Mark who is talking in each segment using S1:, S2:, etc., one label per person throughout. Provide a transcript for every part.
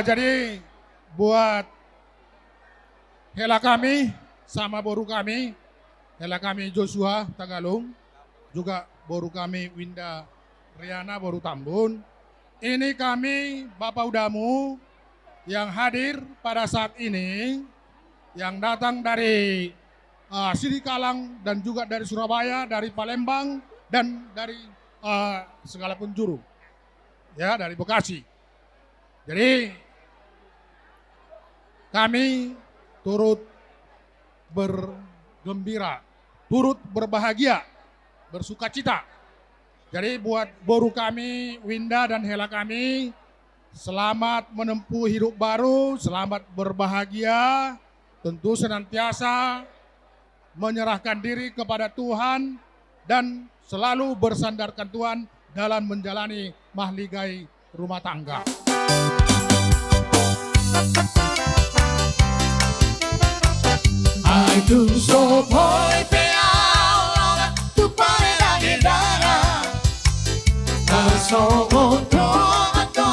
S1: jadi buat hela kami sama boru kami, hela kami Joshua Tagalung, juga boru kami Winda Riana boru Tambun. Ini kami Bapak Udamu yang hadir pada saat ini, yang datang dari Sidikalang dan juga dari Surabaya, dari Palembang dan dari segala penjuru, ya dari Bekasi. Jadi kami turut bergembira, turut berbahagia, bersukacita. Jadi buat boru kami, Winda dan hela kami, selamat menempuh hidup baru, selamat berbahagia, tentu senantiasa menyerahkan diri kepada Tuhan dan selalu bersandarkan Tuhan dalam menjalani mahligai rumah tangga.
S2: Ai tu so poi pe aula tu pare la gedara so montro atto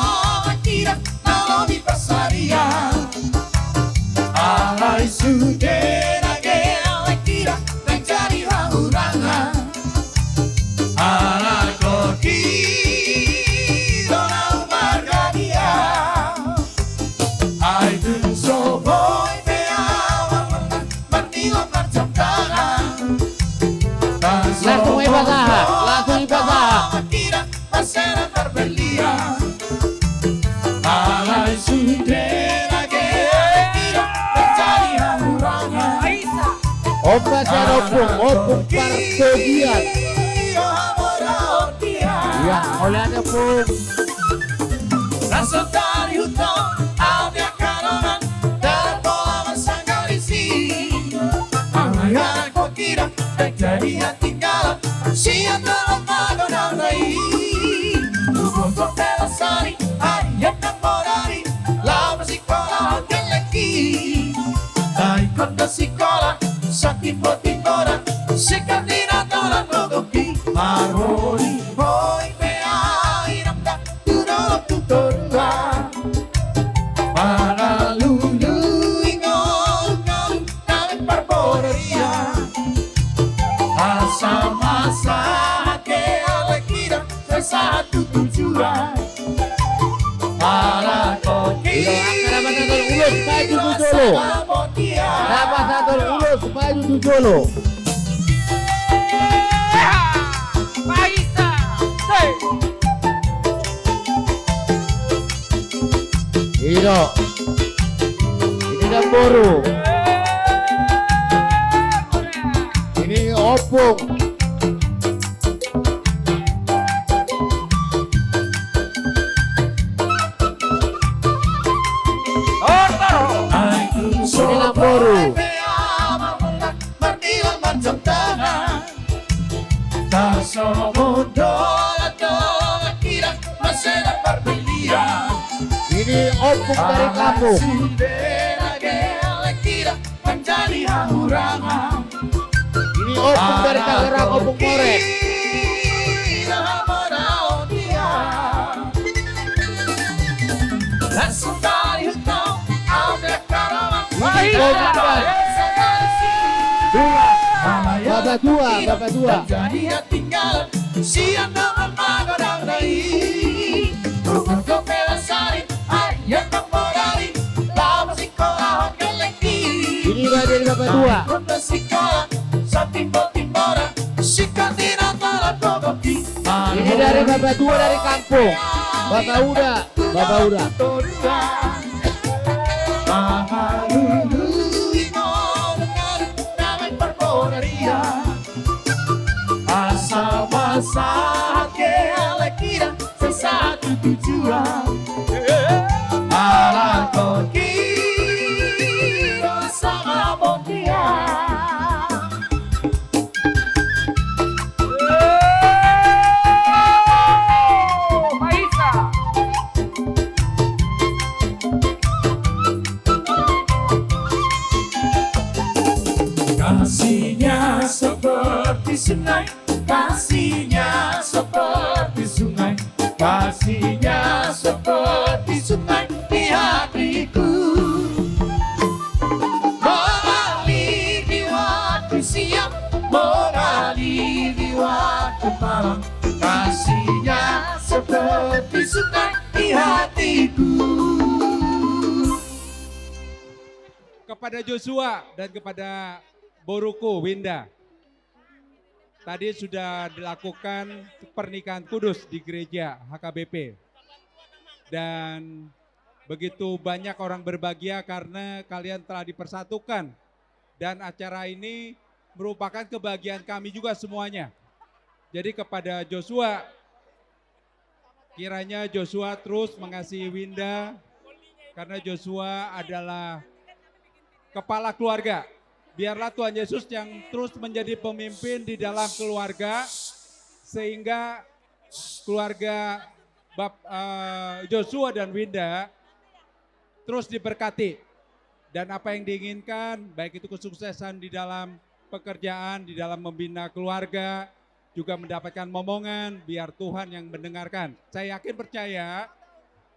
S2: kira na mi passaria ai su dera ge kira mencari hauranga ala koki dona margaria ai tu so poi
S3: langsung ibadah, langsung ibadah. Operasi opung perkegian. Ya, oleh ada pun.
S2: Raccontare tutto, abbia carona, dalla bola sangarisi. Amaya kokira, jadi hati kala, siya dalam magonan rai. Tubuh kopela sari, ayat namorari, lama sikola geleki. Dai kota sikola, sakit poti ora, sikandina tola nogoki. Maroni boy mea inamda, tudolo tutorua. Para lulu ingol ingol, name parboreria. Masa-masa que alegria, satu tujuan. Para
S3: Dapat satu ulus maju dulu. Hiro, ini kan boru, ini opung. Ini kan boru. Ini opung dari kampung. Ini opung dari Tangerang, opung korek. Bapak dua.
S2: Jadi tinggal siang dengan magodang rai. Bukan kopela sari, ayat namorari, lama sikola geleki.
S3: Ini dari bapak dua.
S2: Kota sikola, timora, sikandina tola togoki.
S3: Ini dari bapak dua dari kampung. Bapak udah.
S2: Masa que alegria, satu tujuan. Ala koki sama bondia. Kasihnya seperti sungai, kasihnya seperti sungai, kasihnya seperti sungai di hati. malam, kasihnya seperti sungai di hatiku.
S4: Kepada Joshua dan kepada Boruko Winda. Tadi sudah dilakukan pernikahan kudus di gereja HKBP. Dan begitu banyak orang berbahagia karena kalian telah dipersatukan. Dan acara ini merupakan kebahagiaan kami juga semuanya. Jadi kepada Joshua, kiranya Joshua terus mengasihi Winda. Karena Joshua adalah kepala keluarga. Biarlah Tuhan Yesus yang terus menjadi pemimpin di dalam keluarga. Sehingga keluarga Joshua dan Winda terus diberkati. Dan apa yang diinginkan, baik itu kesuksesan di dalam pekerjaan, di dalam membina keluarga, juga mendapatkan momongan, biar Tuhan yang mendengarkan. Saya yakin percaya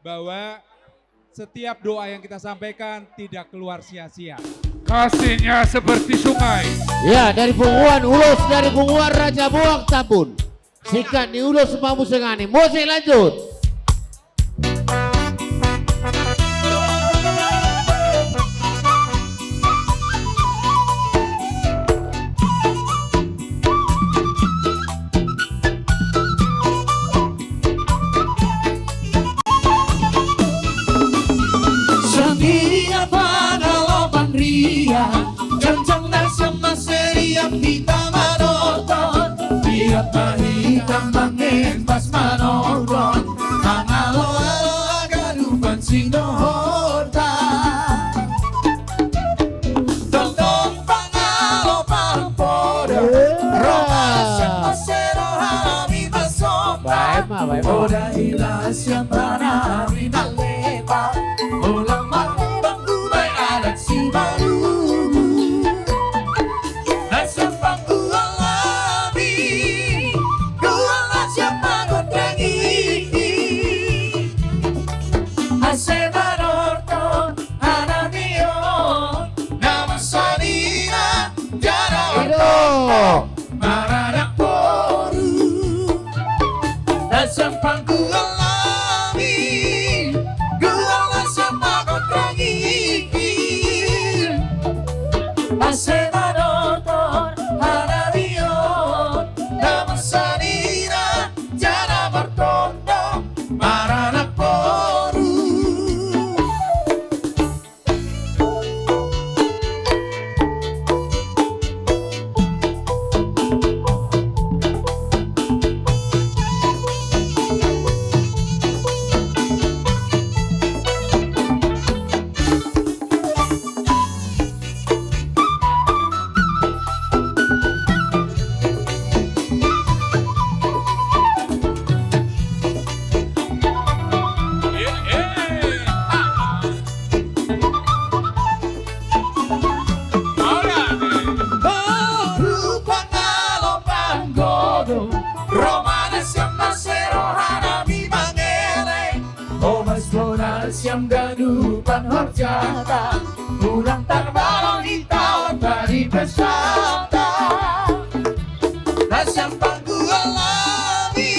S4: bahwa setiap doa yang kita sampaikan tidak keluar sia-sia.
S5: Kasihnya seperti sungai.
S3: Ya, dari Punguan Ulos, dari Punguan Raja Buang Tambun. Sikat di Ulos Mamu Sengani. Musik lanjut.
S2: Setiap pengalaman ria, janjang dan sama seriap kita menonton. Tiap mahitam mengentas menonton, mangalo-alo agadupan sinohorta. Tonton pangalo pampoda, romasya masero harami basomba. Oda hilas yang panami nalepa, ulang matang gulay alat si baru. Nasa pangkualami, kuala siapa kontrangi. Ase manorto, anamion, nama salina, jara orto, maranak poru. Nasa pangkualami, kuala siapa kontrangi. Ase manorto, anamion, nama salina, jara orto, maranak poru. Rupa ngalo panggodo, romana siam masero hanami mangele. Omas flora siam gadupan horjata, ulang tarbalong itaw tadi pesata. Nasyam panggualami,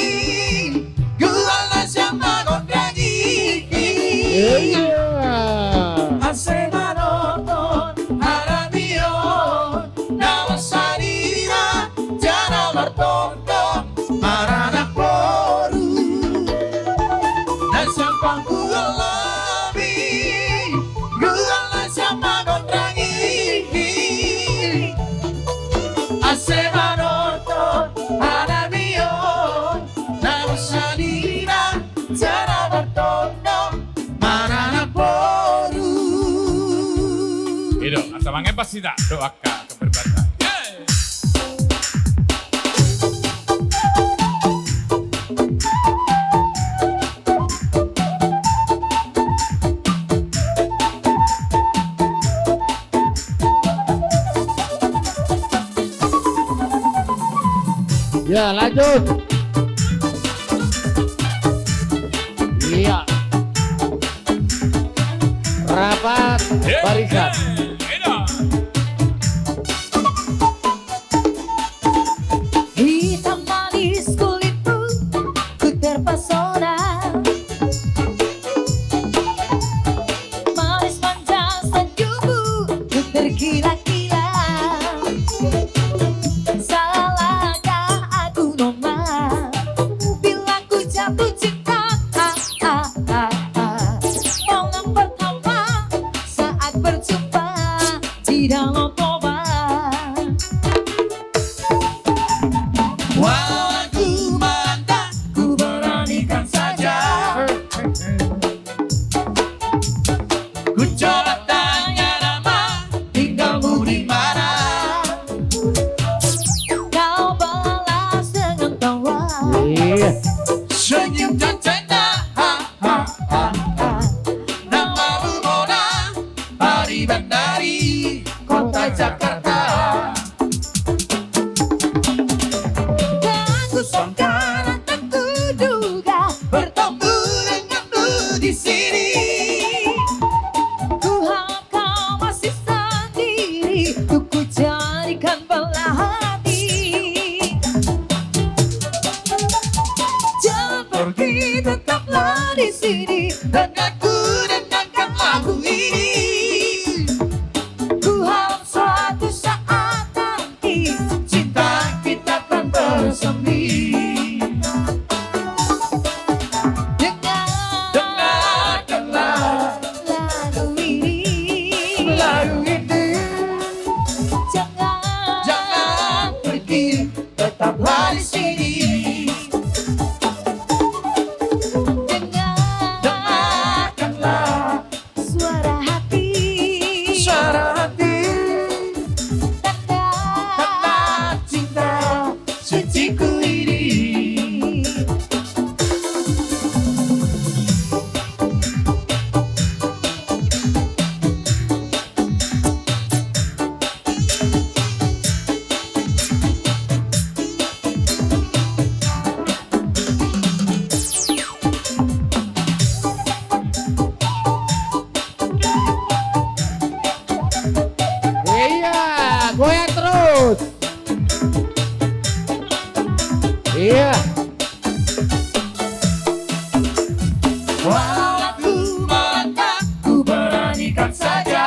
S2: guala siam magondrangi. Ase manoton, haramion, nawasanina, jana martondo, maranak poru. Nasyam panggualami, guala siam magondrangi. Ase manoton, haramion, nawasanina, jana martondo, maranak poru.
S5: Hidup, atau mengepas tidak doakan keberberkatan.
S3: Ya, lanjut. Iya. Rapat barisan.
S2: Hitam manis Walau aku mantap, ku beranikan saja. Ku coba tanya nama, tinggalmu di mana? Kau balas dengan tawa,
S3: Iya.
S2: senyum dan canda. Ha, ha, ha, ha. Namamu Mona, Hari Bandari, kota Jakarta. Ku sangka dan tak kuduga bertemu denganmu di sini. Ku harap kau masih sendiri, ku jadikan belah hati. Jangan pergi, tetaplah di sini denganku, dengarkan lagu ini. Ku harap suatu saat nanti cinta kita akan bersemi. Dengarkanlah lagu ini. Jangan pergi, tetaplah di sini. Dengarkanlah suara hati. Tanda cinta suciku ini.
S3: Iya, goyang terus. Iya.
S2: Walau aku mantap, ku beranikan saja.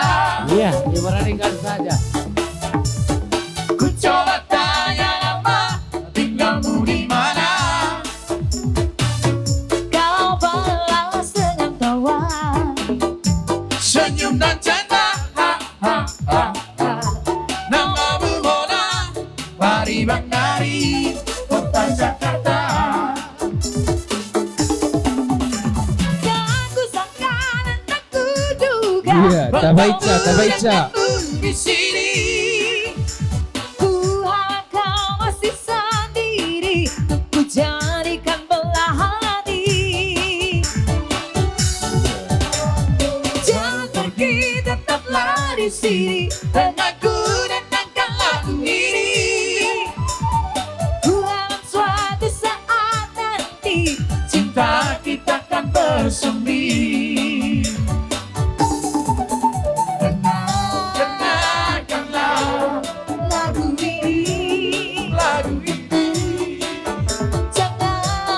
S3: Iya, diberanikan saja.
S2: Ku coba tanya nama, tinggalmu di mana? Kau balas dengan tawa, senyum dan canda. Ha, ha, ha, ha. Namamu Mona, Hari Bandari, kota Jakarta. Dan ku sangka dan tak kuduga
S4: Iya, Tabaica, Tabaica.
S2: di sini. Ku harap kau masih sendiri, ku jadikan belah hati. Jangan pergi, tetaplah di sini denganku, dengarkan lagu ini. Ku harap suatu saat nanti cinta kita akan bersemi. Dengarkanlah lagu ini.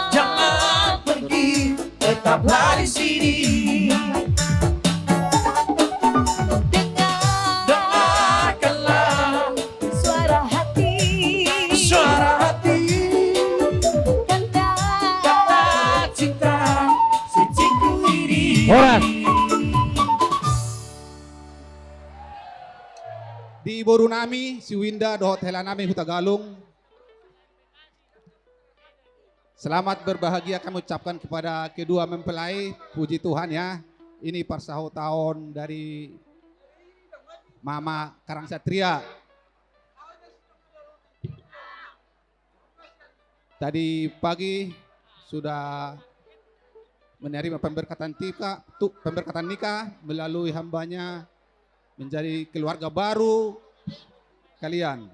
S2: Jangan pergi, tetaplah di sini. Dengarkanlah suara hati. Tanda cinta suciku ini.
S3: Horas.
S6: Di Borunami, si Winda do Hotelanami Hutagalung. Selamat berbahagia kami ucapkan kepada kedua mempelai. Puji Tuhan ya. Ini persahut tahun dari Mama Karangsatria. Tadi pagi sudah menerima pemberkatan nikah melalui hambanya menjadi keluarga baru kalian.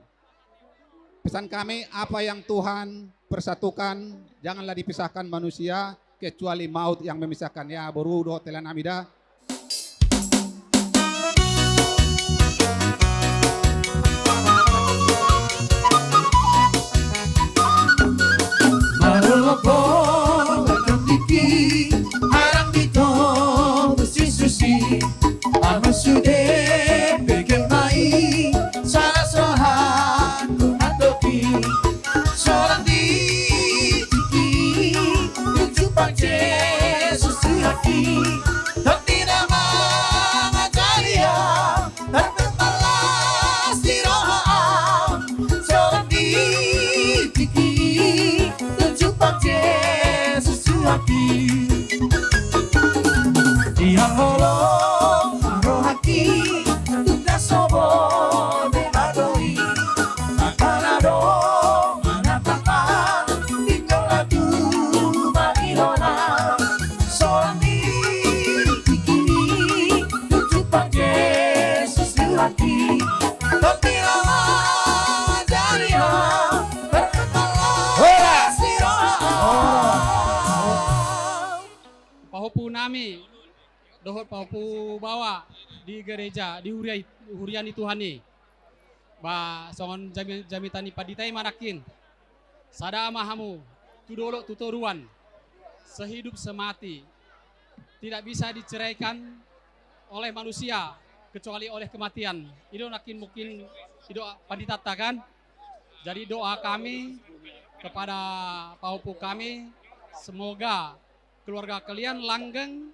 S6: Pesan kami, apa yang Tuhan persatukan janganlah dipisahkan manusia kecuali maut yang memisahkan. Ya, boru do telan amida.
S2: Marolopong akan tiki harang dito susi ama sude pegang mai salah sohan kunatoki soran di tiki tujuh pangce susu haki dan tidak mengajaria dan berbalas di roham soran di tiki sesuatu. Diang holong rohaki tugas sobo de badoi makanado manataka tinggal latu mahilona seorang di kiri tujuh pake sesuatu tapi lama jadinya berkepala sirah.
S7: Pahopu nami, dohot pahopu bawa di gereja di huriani Tuhani. Ba songon jamitani paditai manakin. Sada mahamu tudolo tutoruan sehidup semati tidak bisa diceraikan oleh manusia kecuali oleh kematian. Itu nakin mungkin itu paditata kan. Jadi doa kami kepada pahopu kami semoga keluarga kalian langgeng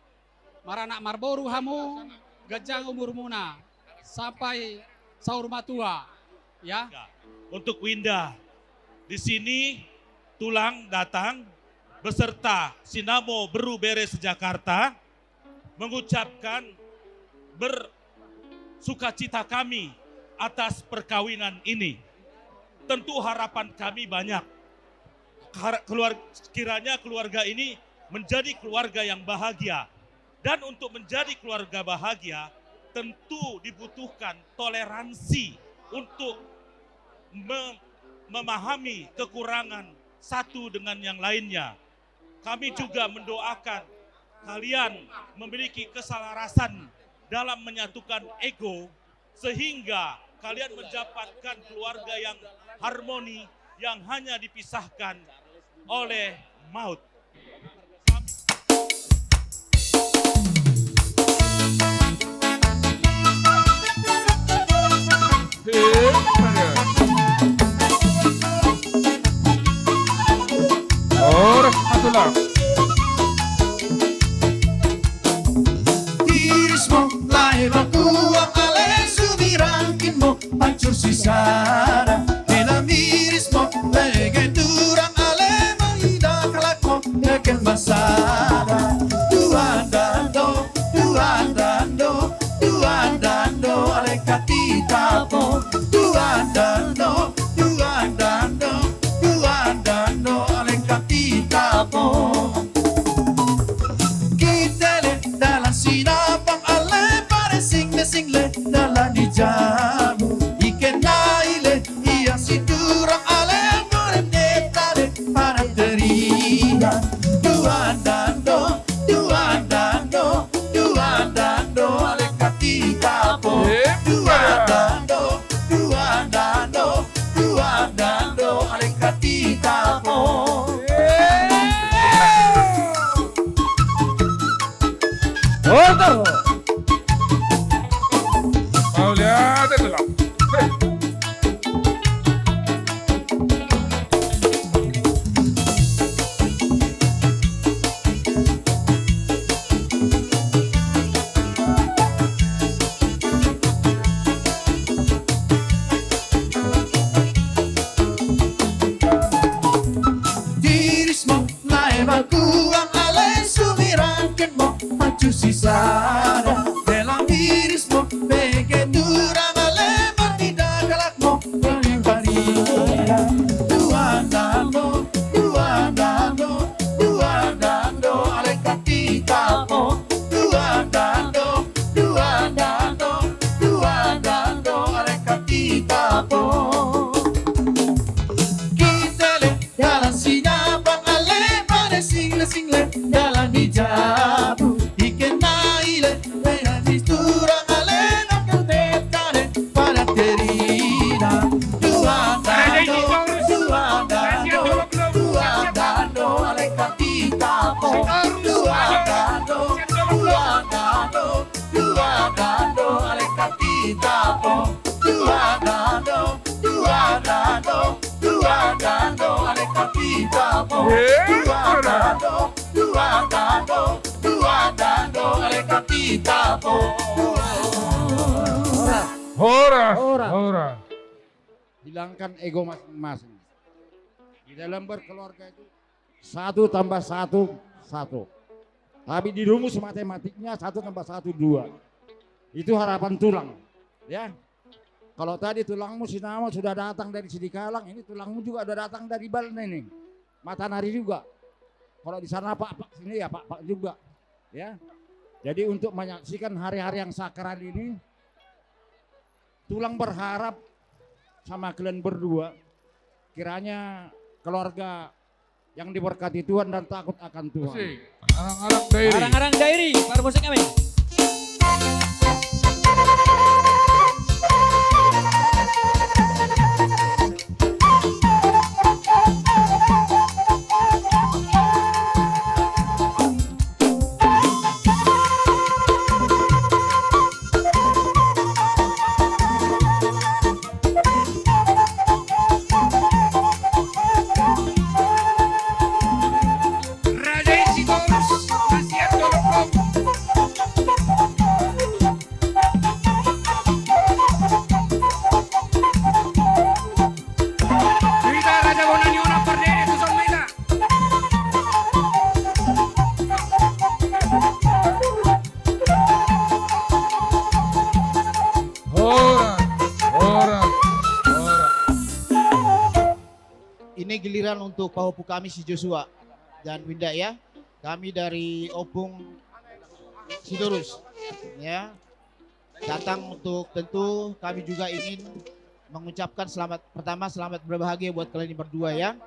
S7: maranak marboru hamu gajang umur muna sampai sahur matua ya.
S8: Untuk Winda di sini Tulang datang beserta Sinamo Beru Beres Jakarta mengucapkan bersukacita kami atas perkawinan ini. Tentu harapan kami banyak. Kiranya keluarga ini menjadi keluarga yang bahagia. Dan untuk menjadi keluarga bahagia, tentu dibutuhkan toleransi untuk memahami kekurangan satu dengan yang lainnya. Kami juga mendoakan kalian memiliki keselarasan dalam menyatukan ego, sehingga kalian mendapatkan keluarga yang harmoni, yang hanya dipisahkan oleh maut.
S5: Horas matulang.
S2: Tirismo lahir aku ale subirangkin mo hancur sisara dalam irismo legendurang ale mahidak lakmo yakin masada Tuhan dando Tuhan dando Tuhan dando ale katitapo Tuhan dando Tuhan dando Tuhan dando ale katitapo kitele dalam sinapang ale pare single dalam dijamu iken naile iya siturang ale ngorenetare para terina Tuhan dando Tuhan dando Tuhan dando ale katitapo Tuhan dando Tuhan dando Tuhan dando ale katitapo.
S5: Paulia de Tulang.
S2: Dirismo naebaku ang ale sumirangkin mo hancur sisara dalam dirismo begendurang ale tidak galak mo beribaria Tuhan dando Tuhan dando Tuhan dando ale katitapo Tuhan dando Tuhan dando Tuhan dando ale katitapo kitele dalam sinapang ale pada single dalam hijabu iken naile dengan disturang ale nakal tetane para terina Tuhan dando Tuhan dando Tuhan dando ale katitapo Tuhan dando Tuhan dando Tuhan dando ale katitapo Tuhan dando Tuhan dando Tuhan dando ale katitapo Tuhan dando Tuhan dando Tuhan dando ale katitapo.
S5: Horas.
S3: Hilangkan ego masing-masing. Di dalam berkeluarga itu
S9: 1 tambah 1, 1. Tapi di rumus matematiknya 1 tambah 1, 2. Itu harapan tulang. Ya. Kalau tadi tulangmu Sinama sudah datang dari Sidikalang, ini tulangmu juga sudah datang dari Balneneng. Matanari juga. Kalau di sana Pak sini ya Pak juga. Ya. Jadi untuk menyaksikan hari-hari yang sakral ini, tulang berharap sama kalian berdua, kiranya keluarga yang diberkati Tuhan dan takut akan Tuhan.
S5: Musik. Arang-arang dairi.
S2: Arang-arang dairi, para musik kami. Raja Isitorus, Kasihan Tolong. Cerita Raja Bonani Ona Perdede Susun Mega.
S5: Orang. Orang. Orang.
S3: Ini giliran untuk pahopu kami si Joshua dan Winda ya. Kami dari Opung Sidorus ya. Datang untuk tentu kami juga ingin mengucapkan selamat berbahagia buat kalian berdua ya.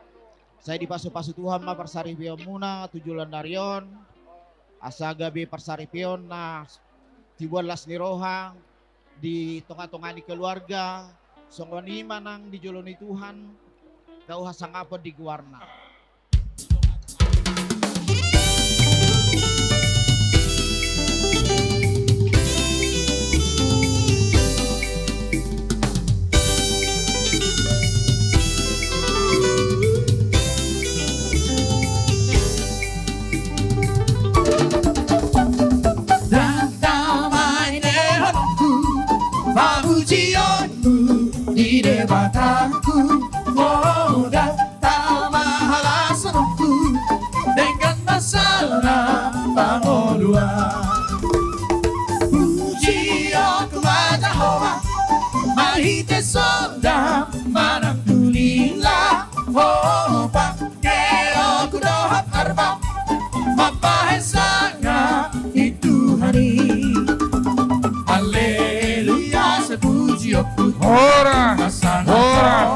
S3: Saya di Pasu Tuhan ma Persari Pion Muna, Tujulan Darion, Asaga B Persari Pion, nah Tibuan Las Nirohang, di tengah-tengah di keluarga, Songoni Manang di Joloni Tuhan, kau hasang apa di Guarna.
S2: Dan damai neonku, pemujionmu di debatanku. Oh, dan tak mahalah senangku dengan masalah pangoluan. Pujianku wajah Jehovah, mahite sonda manang tulila. Oh, pakai aku dohap arba, mapahesanga itu hari. Haleluya, sepuji aku.
S5: Orang. Orang.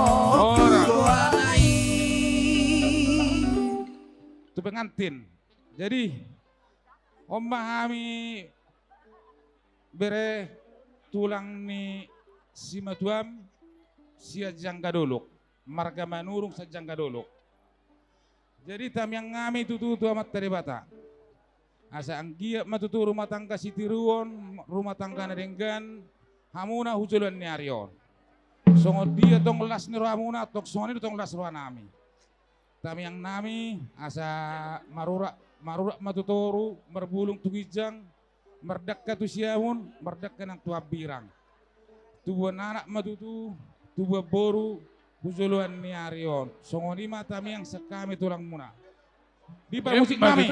S4: Itu pengantin. Jadi memahami bere tulang ni si matuam sia jangka dolok marga manurung sa jangka dolok. Jadi tam yang ngami tutu amat teribata. Asa anggia matutu rumah tangga sitiruon, rumah tangga nadenggan, hamuna hujulan ni arion. Songo dia tong las ni hamuna, tok songo ni tong las roa nami. Tam yang nami asa marura matutoru, merbulung tugijang, merdeka tu siamun, merdeka nang tua birang. Tubuh anak matutu, tubuh boru, hujuluan ni arion. Songo ni matami yang sekami tulang muna. Di musik kami.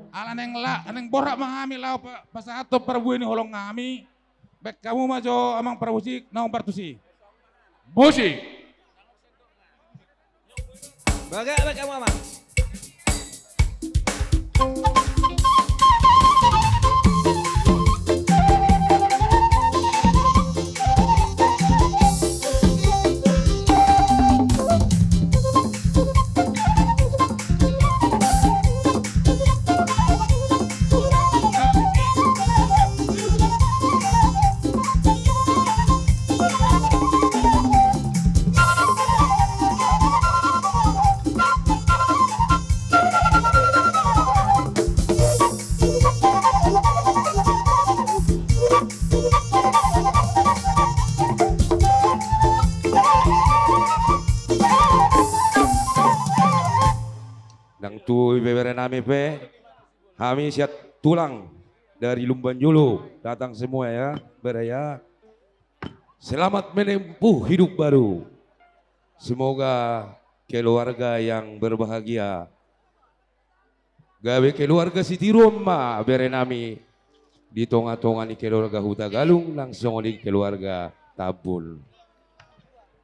S4: Ala neng borak mengami lau pasal atau perbu ini holong ngami. Baik kamu majo amang permusik naung partusi.
S5: Musik.
S2: Baga kamu amang.
S10: Tu bebere nami pe, kami siap tulang dari Lumban Julu datang semua ya, beraya. Selamat menempuh hidup baru. Semoga keluarga yang berbahagia. Gawe keluarga Siti Roma berenami di tonga-tonga ni keluarga Huta Galung langsung di keluarga Tabul.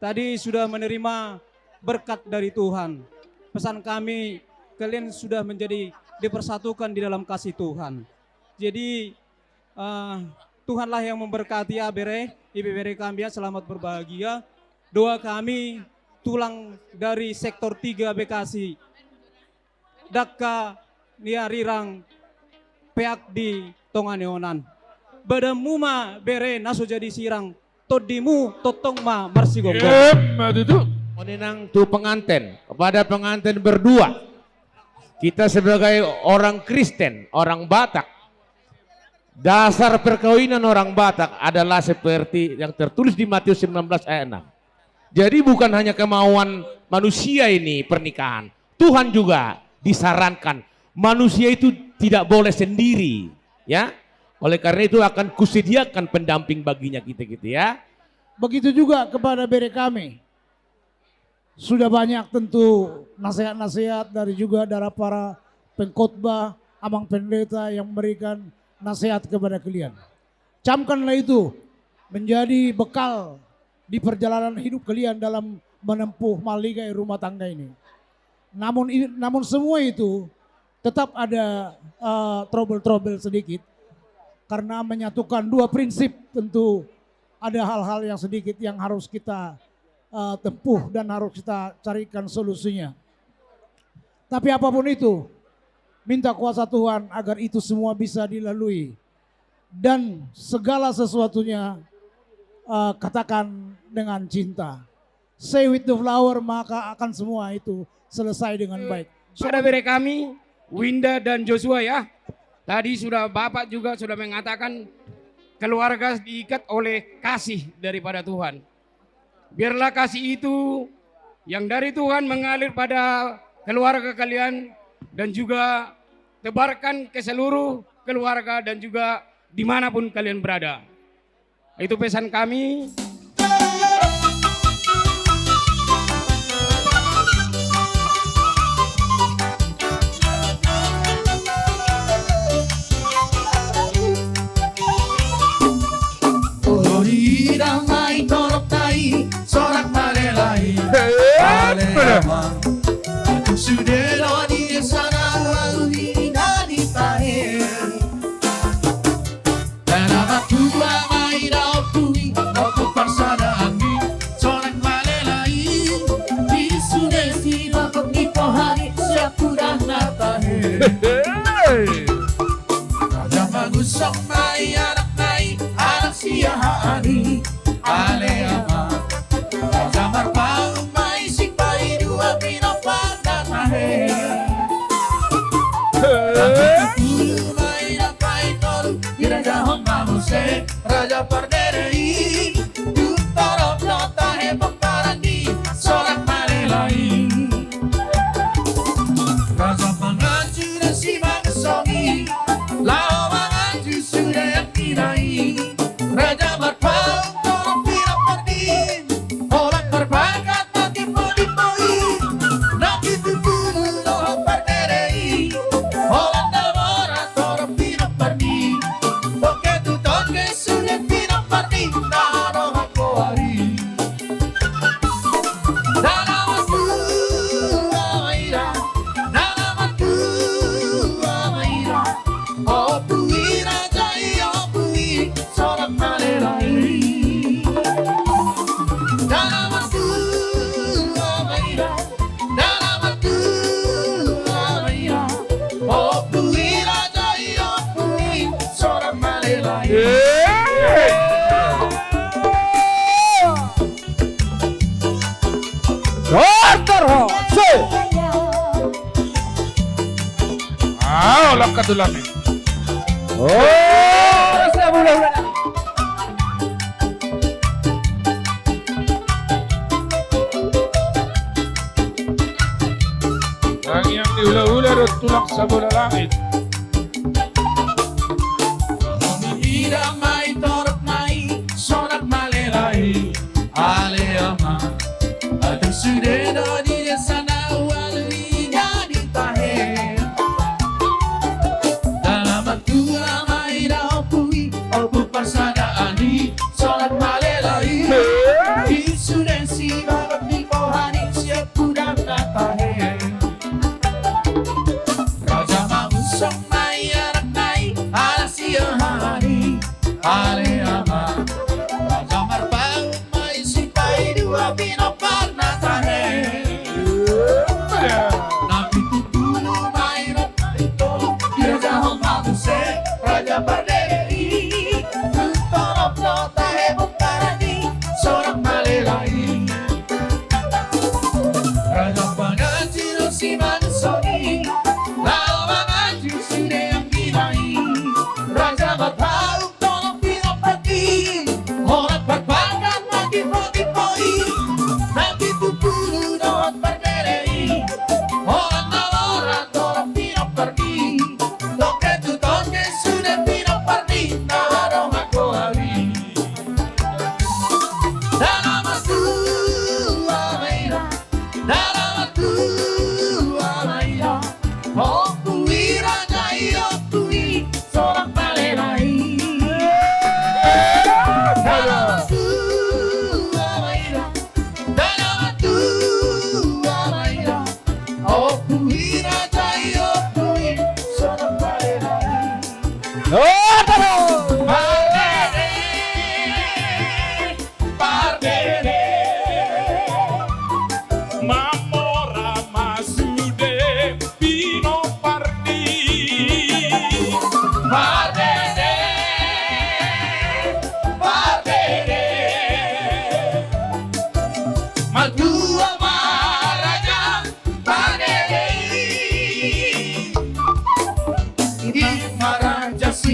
S11: Tadi sudah menerima berkat dari Tuhan. Pesan kami, kalian sudah menjadi dipersatukan di dalam kasih Tuhan. Jadi Tuhanlah yang memberkati Abere, IPBR kami selamat berbahagia. Doa kami tulang dari sektor 3 Bekasi. Dakka nia rirang peak di tonganeonan. Badamuma bere naso jadi sirang. Todimu totong ma marsi gombong.
S2: Menenang tu pengantin, kepada pengantin berdua. Kita sebagai orang Kristen, orang Batak, dasar perkawinan orang Batak adalah seperti yang tertulis di Matius 19 ayat 6. Jadi bukan hanya kemauan manusia ini pernikahan. Tuhan juga disarankan manusia itu tidak boleh sendiri, ya. Oleh karena itu akan kusediakan pendamping baginya gitu ya.
S12: Begitu juga kepada bere kami. Sudah banyak tentu nasihat-nasihat dari para pengkhotbah, amang pendeta yang memberikan nasihat kepada kalian. Camkanlah itu menjadi bekal di perjalanan hidup kalian dalam menempuh maligai rumah tangga ini. Namun semua itu tetap ada trouble-trouble sedikit. Karena menyatukan dua prinsip tentu ada hal-hal yang sedikit yang harus kita tempuh dan harus kita carikan solusinya. Tapi apapun itu, minta kuasa Tuhan agar itu semua bisa dilalui. Dan segala sesuatunya katakan dengan cinta. Say with the flower, maka akan semua itu selesai dengan baik.
S13: Pada bere kami, Winda dan Joshua ya. Tadi Bapak juga sudah mengatakan keluarga diikat oleh kasih daripada Tuhan. Biarlah kasih itu yang dari Tuhan mengalir pada keluarga kalian dan juga tebarkan ke seluruh keluarga dan juga dimanapun kalian berada. Itu pesan kami.
S2: Ramai torok tai sorak malelai alema tu sudero di sana lalu di tahir dan aku ramai raupui aku parsana angin sorak malelai di sudesi bakok di pohari siap udah natahir raja bagus sok mai anak siahani aleama jamar pau mai sipai dua pino pada mahe tapi mai napai tol raja hamba muse raja perderei tu tarap nota he paparandi sorak malelai raja penganju dan si mangsongi lao manganju sudah yang kinai Raja berpau tolong tidak pergi orang berbakat mati podi-podi nak itu dulu loh perderei orang dabara tolong tidak pergi oke tu toke sudah tidak pergi nah roh aku hari dalam waktu amaira oh pui raja oh pui sorak malelai dalam waktu amaira oh pui raja oh pui sorak malelai
S5: Dokter ho, lakat ulang nih. Yang diulah-ulah dan tulang sabola langit.
S2: Ramai torok mai sorak malelai aleama ada sudah di desa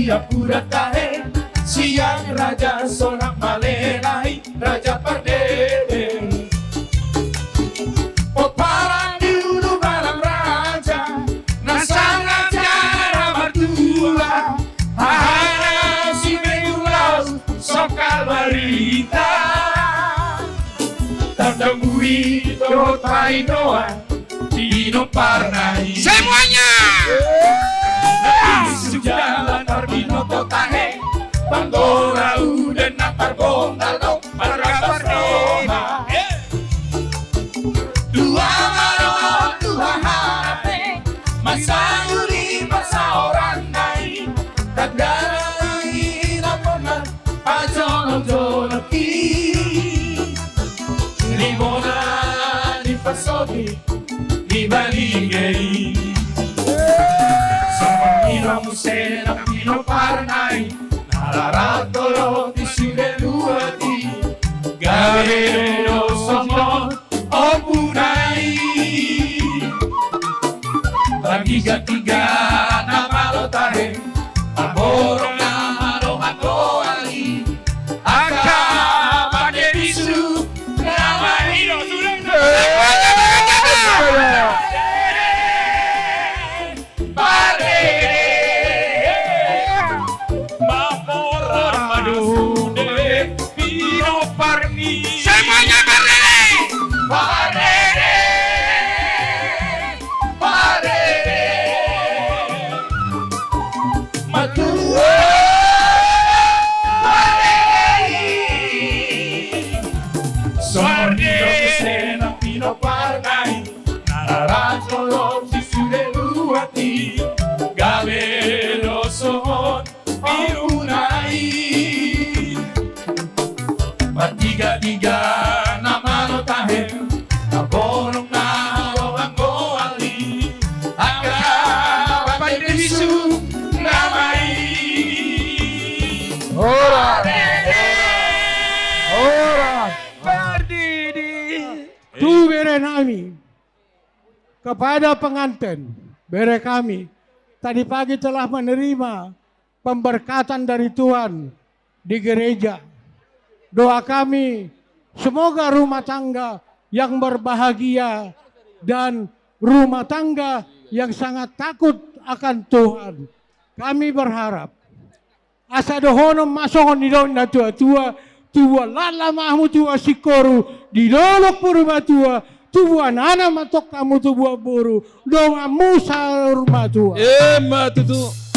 S5: siap uratahe siang raja sonak malelai raja pardede Poparang diudu balam raja nasanga cara mertua hahana si megulau sokal barita tandamui totai doa Dino Parnai semuanya jalan Arbino Totahe Pandora udah napar bondalo Marga Pardoma Dua maro dua harape Masayuri masa orang naik Tadari laponan Pajono-jonoki Limona di pasodi Di baligay Pino musena, Pino Parnai, Nararatolo di Sideluati, Gavero sono opunai. Tiga-tiga nama lo tahe, Aboro nama lo makoali, Aka pade bisu, nama hiro semuanya Pardede Pardede Pardede Matua Pardede Sordio Sena Pino Parnai Nararacolo si sude luati Gavero sohon Pirunai Tiga-tiga nama lo tahe Naborong na orang goali Aka papai debisu namai Ora
S12: Pardede Tu bere nami kepada pengantin bere kami tadi pagi telah menerima pemberkatan dari Tuhan di gereja. Doa kami semoga rumah tangga yang berbahagia dan rumah tangga yang sangat takut akan Tuhan. Kami berharap asa dohono masongon di daun tua lala mahmu tua sikoru di dolok purba tua nana matok kamu tua buru doa musa rumah tua.
S5: Matutu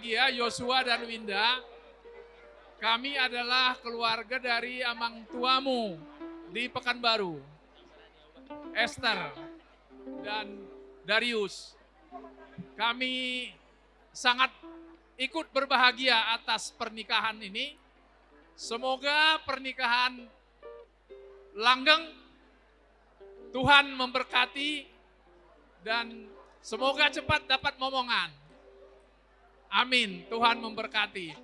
S14: berbahagia Joshua dan Winda. Kami adalah keluarga dari amang tuamu di Pekanbaru, Esther dan Darius. Kami sangat ikut berbahagia atas pernikahan ini. Semoga pernikahan langgeng, Tuhan memberkati, dan semoga cepat dapat momongan. Amin, Tuhan memberkati.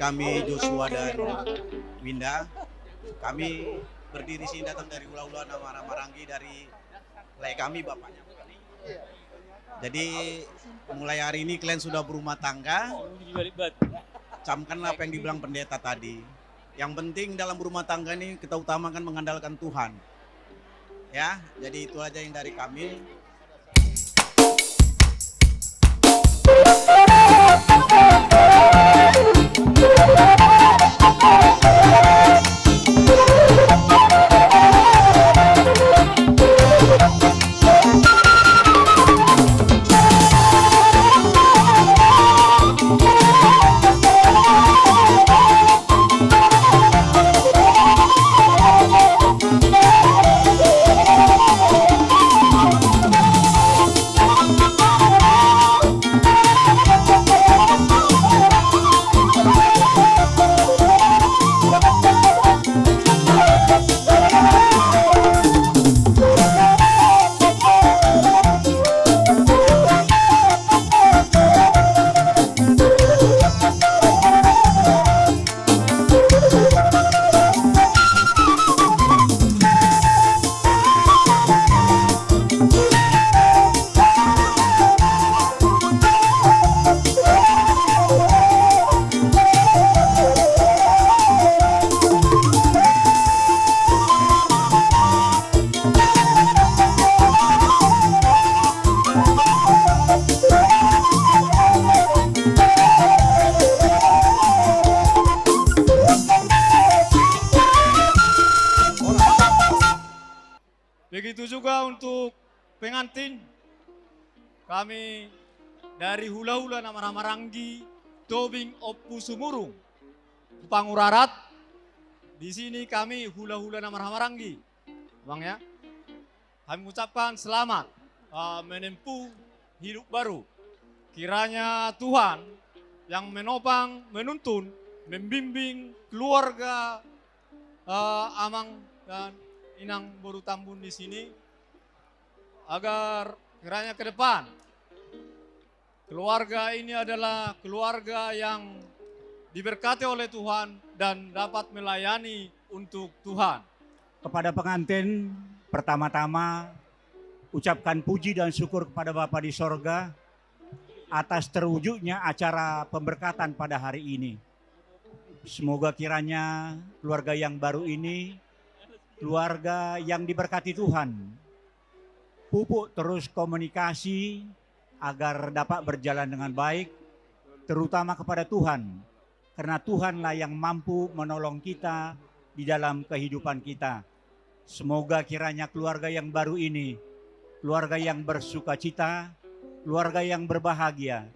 S3: Kami Joshua dan Winda, kami berdiri sini datang dari Ula-Ula Marangi, dari lay kami bapaknya. Jadi mulai hari ini kalian sudah berumah tangga, camkanlah apa yang dibilang pendeta tadi. Yang penting dalam berumah tangga ini kita utamakan mengandalkan Tuhan. Ya, jadi itu aja yang dari kami.
S15: Begitu juga untuk pengantin, kami dari Hula-Hula Marangi, Tobing Oppu Sumurung, Pangurarat. Di sini kami Hula-Hula Marangi, Bang ya. Kami mengucapkan selamat menempuh hidup baru. Kiranya Tuhan yang menopang, menuntun, membimbing keluarga Amang dan Inang Boru Tambun di sini, agar kiranya ke depan keluarga ini adalah keluarga yang diberkati oleh Tuhan dan dapat melayani untuk Tuhan.
S16: Kepada pengantin, pertama-tama ucapkan puji dan syukur kepada Bapa di sorga atas terwujudnya acara pemberkatan pada hari ini. Semoga kiranya keluarga yang baru ini keluarga yang diberkati Tuhan, pupuk terus komunikasi agar dapat berjalan dengan baik, terutama kepada Tuhan, karena Tuhanlah yang mampu menolong kita di dalam kehidupan kita. Semoga kiranya keluarga yang baru ini, keluarga yang bersukacita, keluarga yang berbahagia,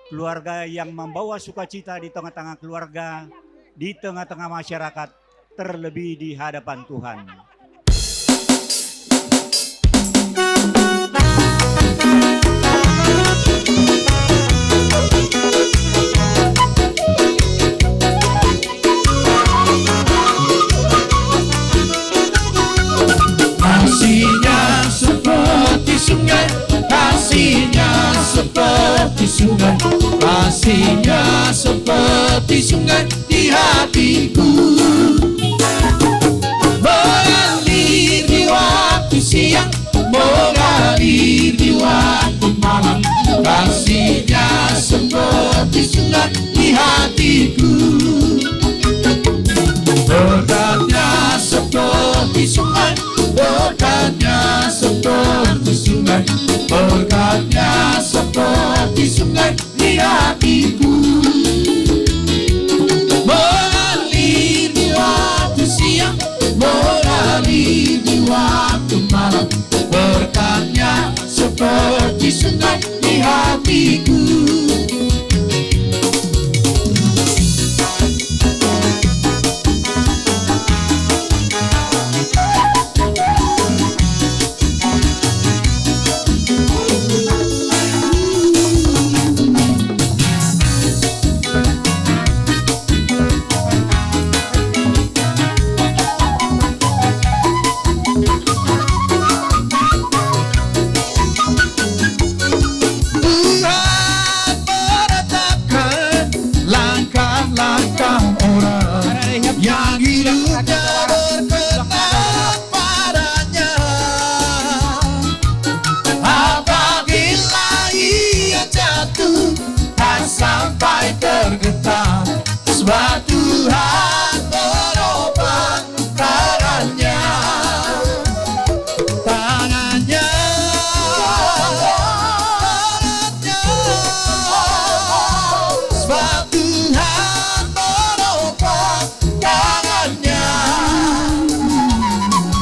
S16: keluarga yang membawa sukacita di tengah-tengah keluarga, di tengah-tengah masyarakat, terlebih di hadapan Tuhan.
S17: Kasihnya seperti sungai, kasihnya seperti sungai, kasihnya seperti sungai di hatiku. Mengalir di waktu siang, mengalir di waktu malam, kasihnya seperti sungai di hatiku. Berkatnya seperti sungai, berkatnya seperti sungai, berkatnya seperti sungai di hatiku. Mengalir di waktu siang, mengalir di waktu malam, berkatnya seperti sungai di hatiku. Sampai tergetar, sebab Tuhan menopang tangannya, tangannya, tangannya, sebab Tuhan menopang tangannya.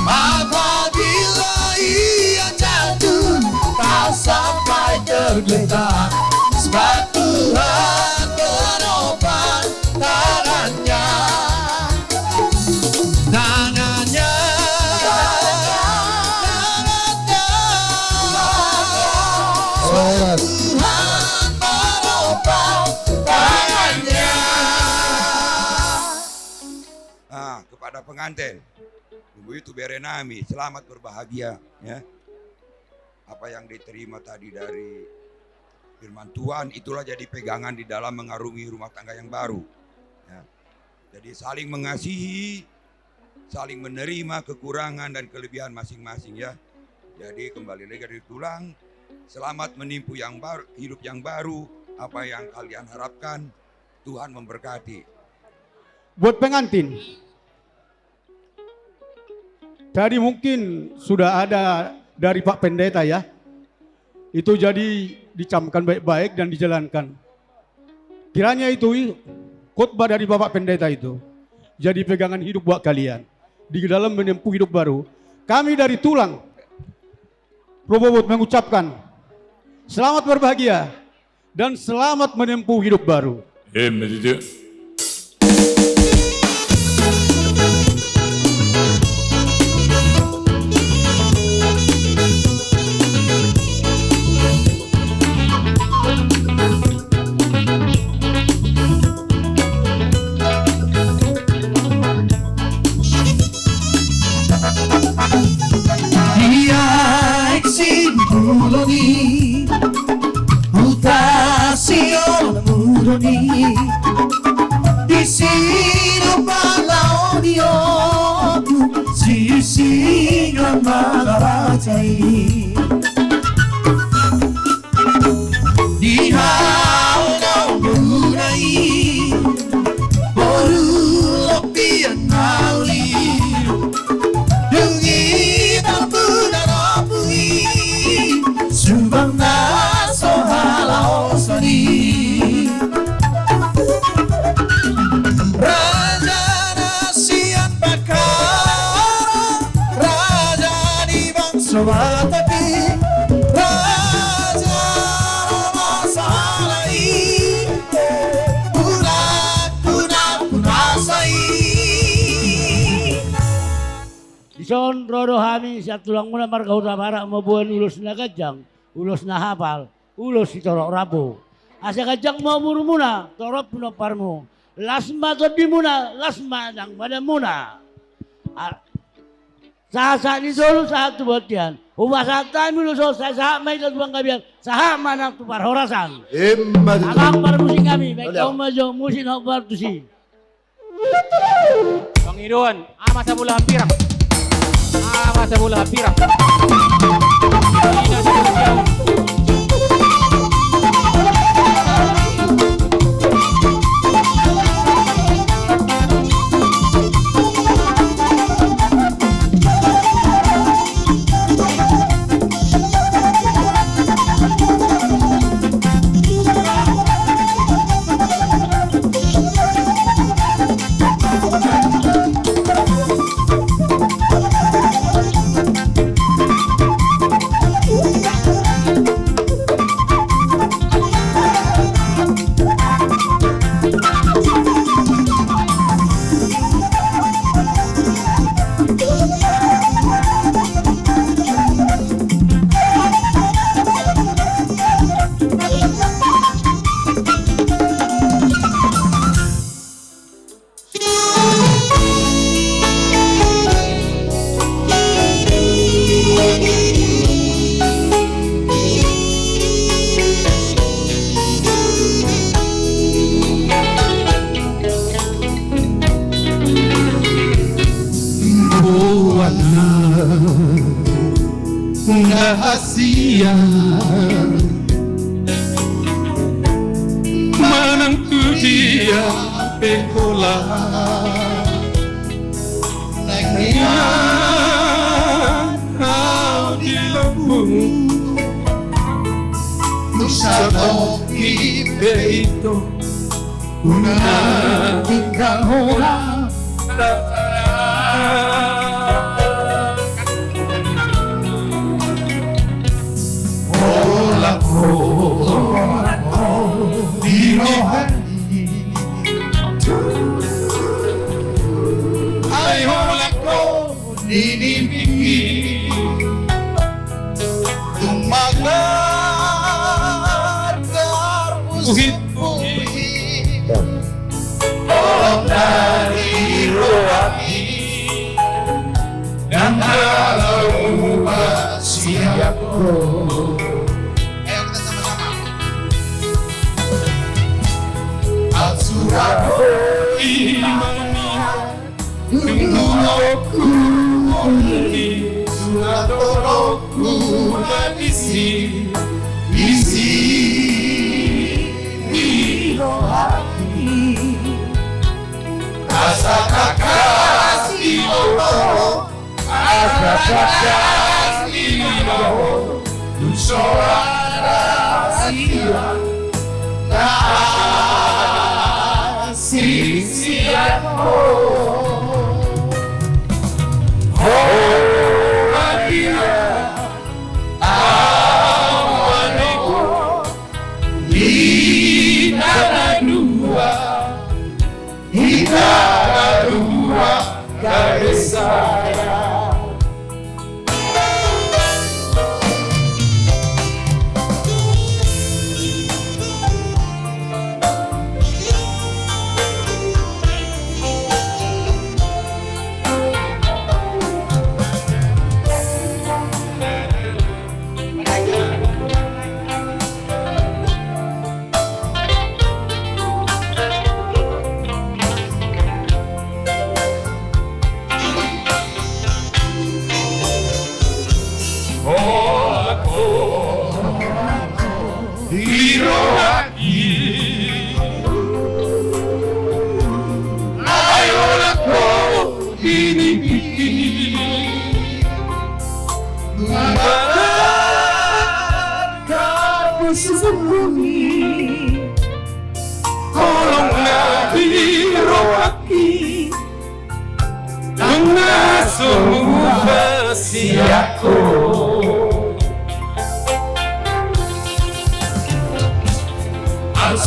S17: Apabila ia jatuh, tak sampai tergeletak, sebab Tuhan menopang tangannya, tangannya, tangannya, Tuhan menopang tangannya.
S18: Kepada pengantin, Ibu itu berenami, selamat berbahagia ya. Apa yang diterima tadi dari firman Tuhan itulah jadi pegangan di dalam mengarungi rumah tangga yang baru. Ya. Jadi saling mengasihi, saling menerima kekurangan dan kelebihan masing-masing ya. Jadi kembali lagi dari tulang, selamat menempuh yang baru, hidup yang baru, apa yang kalian harapkan, Tuhan memberkati.
S15: Buat pengantin, tadi mungkin sudah ada dari Pak Pendeta ya. Itu jadi dicamkan baik-baik dan dijalankan. Kiranya itu khotbah dari Bapak Pendeta itu jadi pegangan hidup buat kalian di dalam menempuh hidup baru. Kami dari Tulang Probobot mengucapkan selamat berbahagia dan selamat menempuh hidup baru.
S5: Amen.
S17: Mutación muroni
S19: Son rodo hami siat tulang muna marga huta barak mabuan ulus na gajang, ulus na hapal, ulus si torok rabo. Asa gajang mau buru muna, torop puno parmu. Lasma to di muna, lasma dang pada muna. Saat ni dulu saat tu botian. Ubah saat time dulu saya saat mai tu bang kabian, saat mana tu par horasan. Abang par musim kami, baik kau maju musim hok par tu si.
S11: Bang Idon, masa bola pirang. Masa bola pirang.
S17: Rahasia menantu dia pekola Nengnya kau di lembung Nusa Toki Beito Una tinggal orang di rohani ay holako dinipiki tumagar buhit-buhit orang dari rohani dan kalau siapku Tunggu di surat toroku isi di rohani asa kasih Allah asa kasih Allah suara siang siapa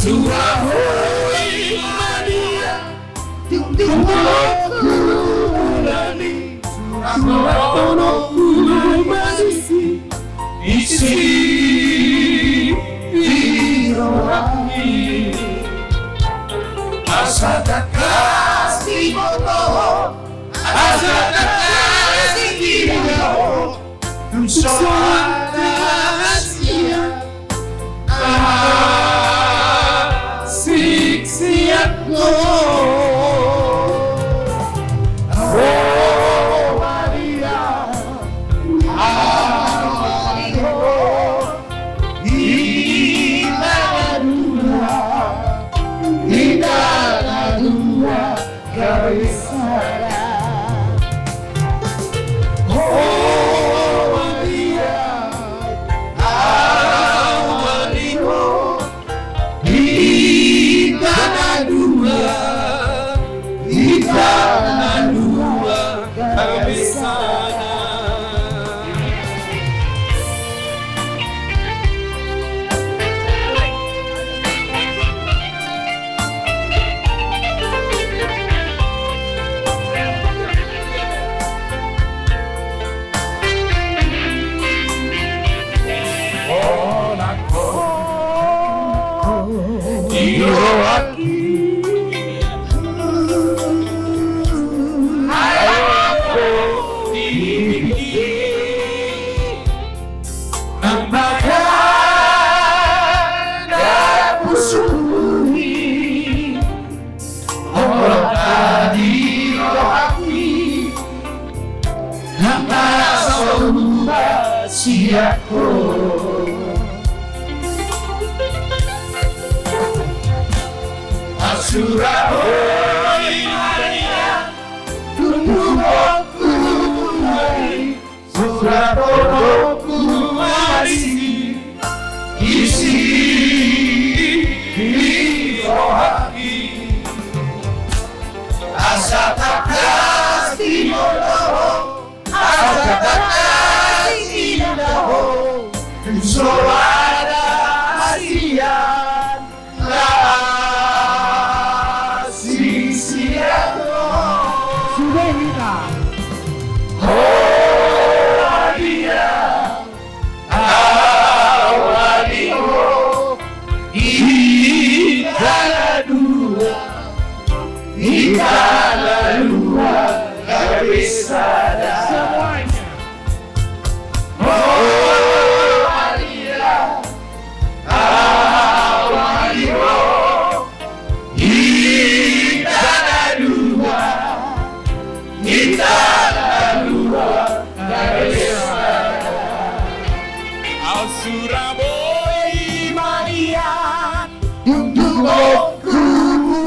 S17: Surah di rohani asa tak kasih moto asa tak kasih kilo suara sia asik siapku oh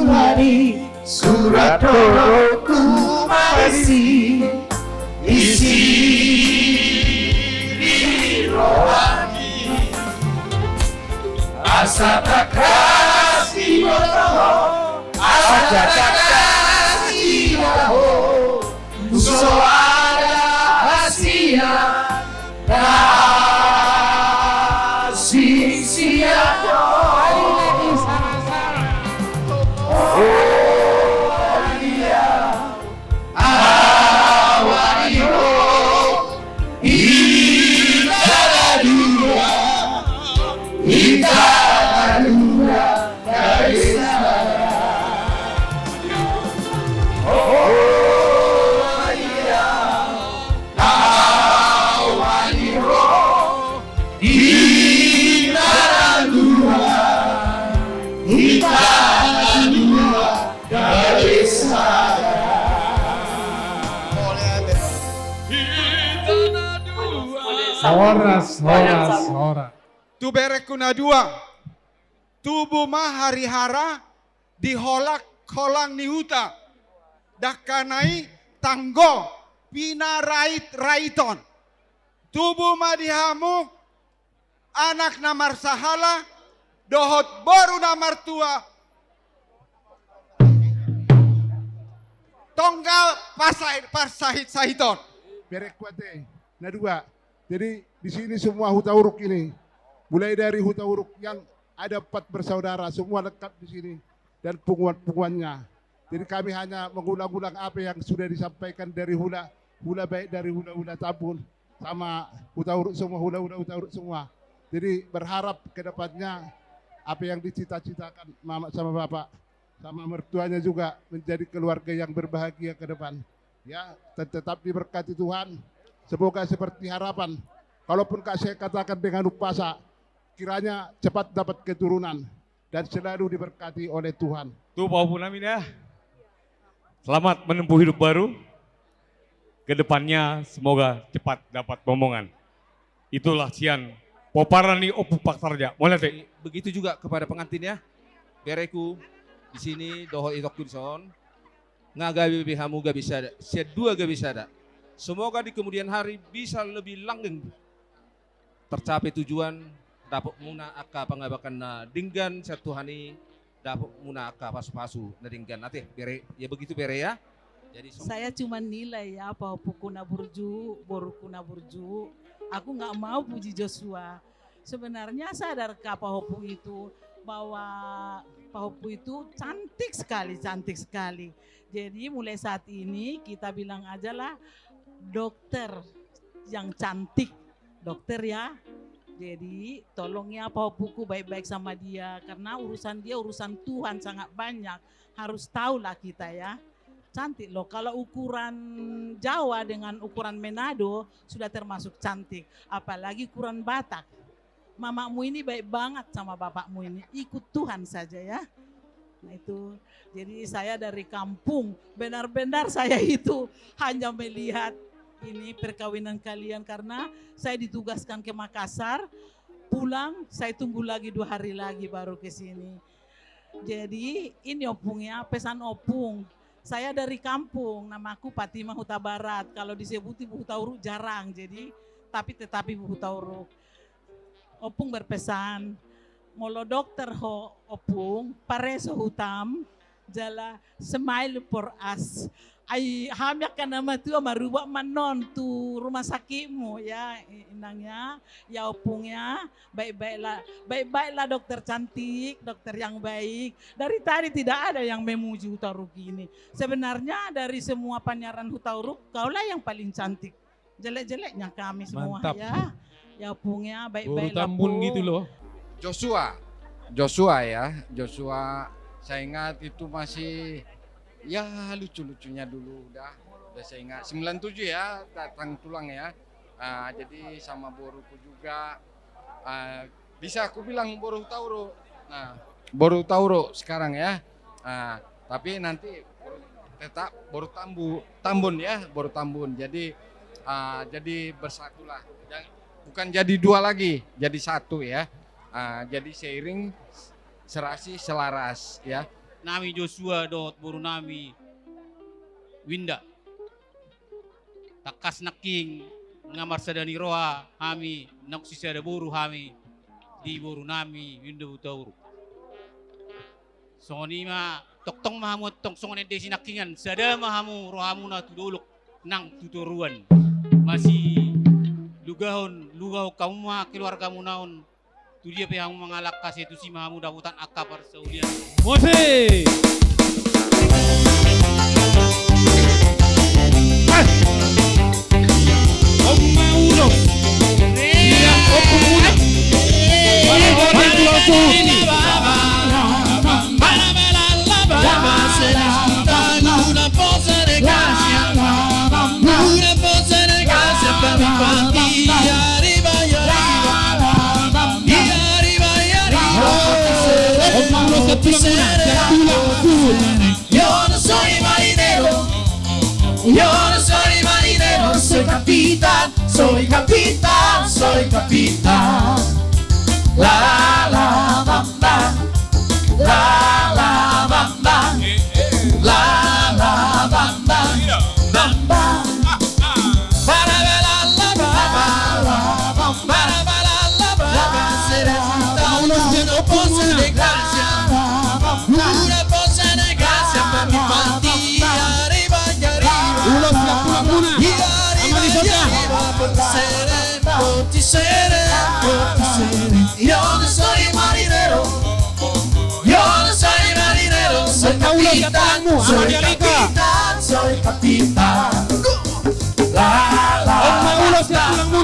S17: Maria surat rohku masih isi di rohani asa tak kasih moto asa tak kasih moto suara hasia kasih siapa
S1: Horas.
S6: Tu berekuna dua. Tubuh mah hari-hara diholak kolang nihuta. Dakanai tanggo pina raiton. Tubuh mah dihamu anak namar sahala dohot baru namar tua. Tonggal pasahit sahiton.
S1: Berek kuate. Nah dua. Jadi di sini semua huta uruk ini, mulai dari huta uruk yang ada 4 bersaudara, semua lengkap di sini dan punguan-punguannya. Jadi kami hanya mengulang-ulang apa yang sudah disampaikan dari hula baik dari hula-hula Tambun
S20: sama Hutauruk semua, hula-hula Hutauruk semua. Jadi berharap ke depannya apa yang dicita-citakan mama sama bapak sama mertuanya juga menjadi keluarga yang berbahagia ke depan. Ya, tetap diberkati Tuhan. Semoga seperti harapan. Kalaupun saya katakan dengan upasa, kiranya cepat dapat keturunan dan selalu diberkati oleh Tuhan.
S21: Tuh Pak Punamin ya. Selamat menempuh hidup baru. Kedepannya semoga cepat dapat momongan. Itulah sian poparani opu paksarja. Mulai teh.
S22: Begitu juga kepada pengantin ya. Bereku di sini doho itok kunson. Ngagabi bihamu gak bisa ada. Sedua gak bisa ada. Semoga di kemudian hari bisa lebih langgeng. Tercapai tujuan dapat muna akka pangabakan na dinggan sertuhani dapat muna akka pasu-pasu na dinggan. Nanti bere ya begitu bere ya. Jadi
S23: saya cuma nilai ya Pahopukuna Burju, Borukuna Burju. Aku nggak mau puji Joshua. Sebenarnya sadarkah Pahopu itu bahwa Pahopu itu cantik sekali. Jadi mulai saat ini kita bilang aja lah dokter yang cantik, dokter ya. Jadi tolong ya Pahopuku baik-baik sama dia karena urusan dia urusan Tuhan sangat banyak. Harus tahulah kita ya. Cantik loh, kalau ukuran Jawa dengan ukuran Manado sudah termasuk cantik. Apalagi ukuran Batak. Mamamu ini baik banget sama bapakmu ini, ikut Tuhan saja ya. Nah itu, jadi saya dari kampung, benar-benar saya itu hanya melihat ini perkawinan kalian karena saya ditugaskan ke Makassar, pulang saya tunggu lagi 2 hari lagi baru ke sini. Jadi ini opungnya, pesan opung. Saya dari kampung, namaku Fatimah Huta Barat. Kalau disebut Ibu Hutauruk jarang, jadi tetapi Ibu Hutauruk. Opung berpesan, molo dokter ho opung, pareso hutam, jala smile for us. Ay hamyak ka nama tu maruba manon tu rumah sakitmu ya inangnya ya opungnya baik-baiklah dokter cantik, dokter yang baik. Dari tadi tidak ada yang memuji Hutauruk ini. Sebenarnya dari semua panyaran Hutauruk kaulah yang paling cantik. Jelek-jeleknya kami semua. Mantap. Ya opungnya baik-baiklah.
S21: Tambun gitu loh.
S24: Joshua saya ingat itu masih ya lucu-lucunya dulu udah saya ingat 97 ya datang tulang ya. Jadi sama boruku juga bisa aku bilang boru Tauro. Nah boru Tauro sekarang ya. Tapi nanti tetap boru Tambun ya boru Tambun. Jadi bersatulah. Bukan jadi 2 lagi, jadi 1 ya. Jadi seiring serasi selaras ya.
S7: Nami Joshua dot boru nami Winda takas naking ngamar sadani roa hami naksi sada boru hami di boru nami Winda Hutauruk songoni ma toktong mahamu tong songoni desi nakingan sada mahamu rohamu na tuduluk nang tuturuan masih lugau kamu mah keluargamu naon tu dia pe hamu mangalak kasih tu si mahamu daputan akapar saulian Mose Om Maulo Dia opung muda Bantu langsung ini
S17: soy capitán. La la bam bam, la la bam bam, la la bam bam, bam bam. Para la la bam, para la bam, será una posa de gracia, una posa de gracia para mi partida, arriba y arriba, y arriba y arriba por ser. Yo no soy marinero, soy capitán, soy capitán. La la la.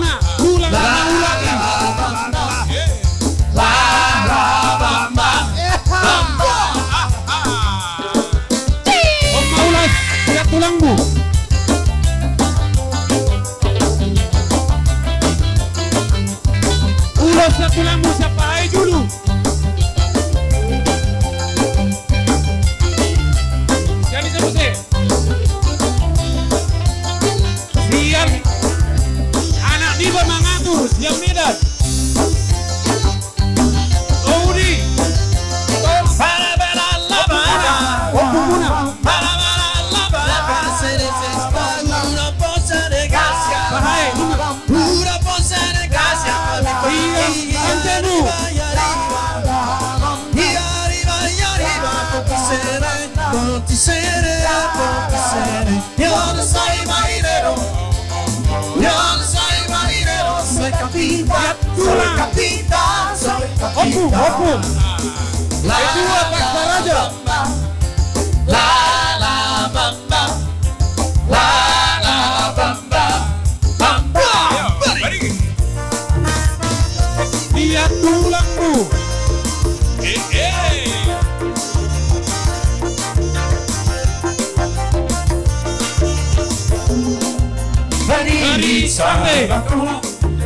S17: Pontisere, yo no soy marinero, yo no soy marinero, soy capitán, soy capitán, soy capitán. La la bamba, la la bamba, la la bamba, bamba.
S5: Dia tulangmu.
S17: Venire sabato,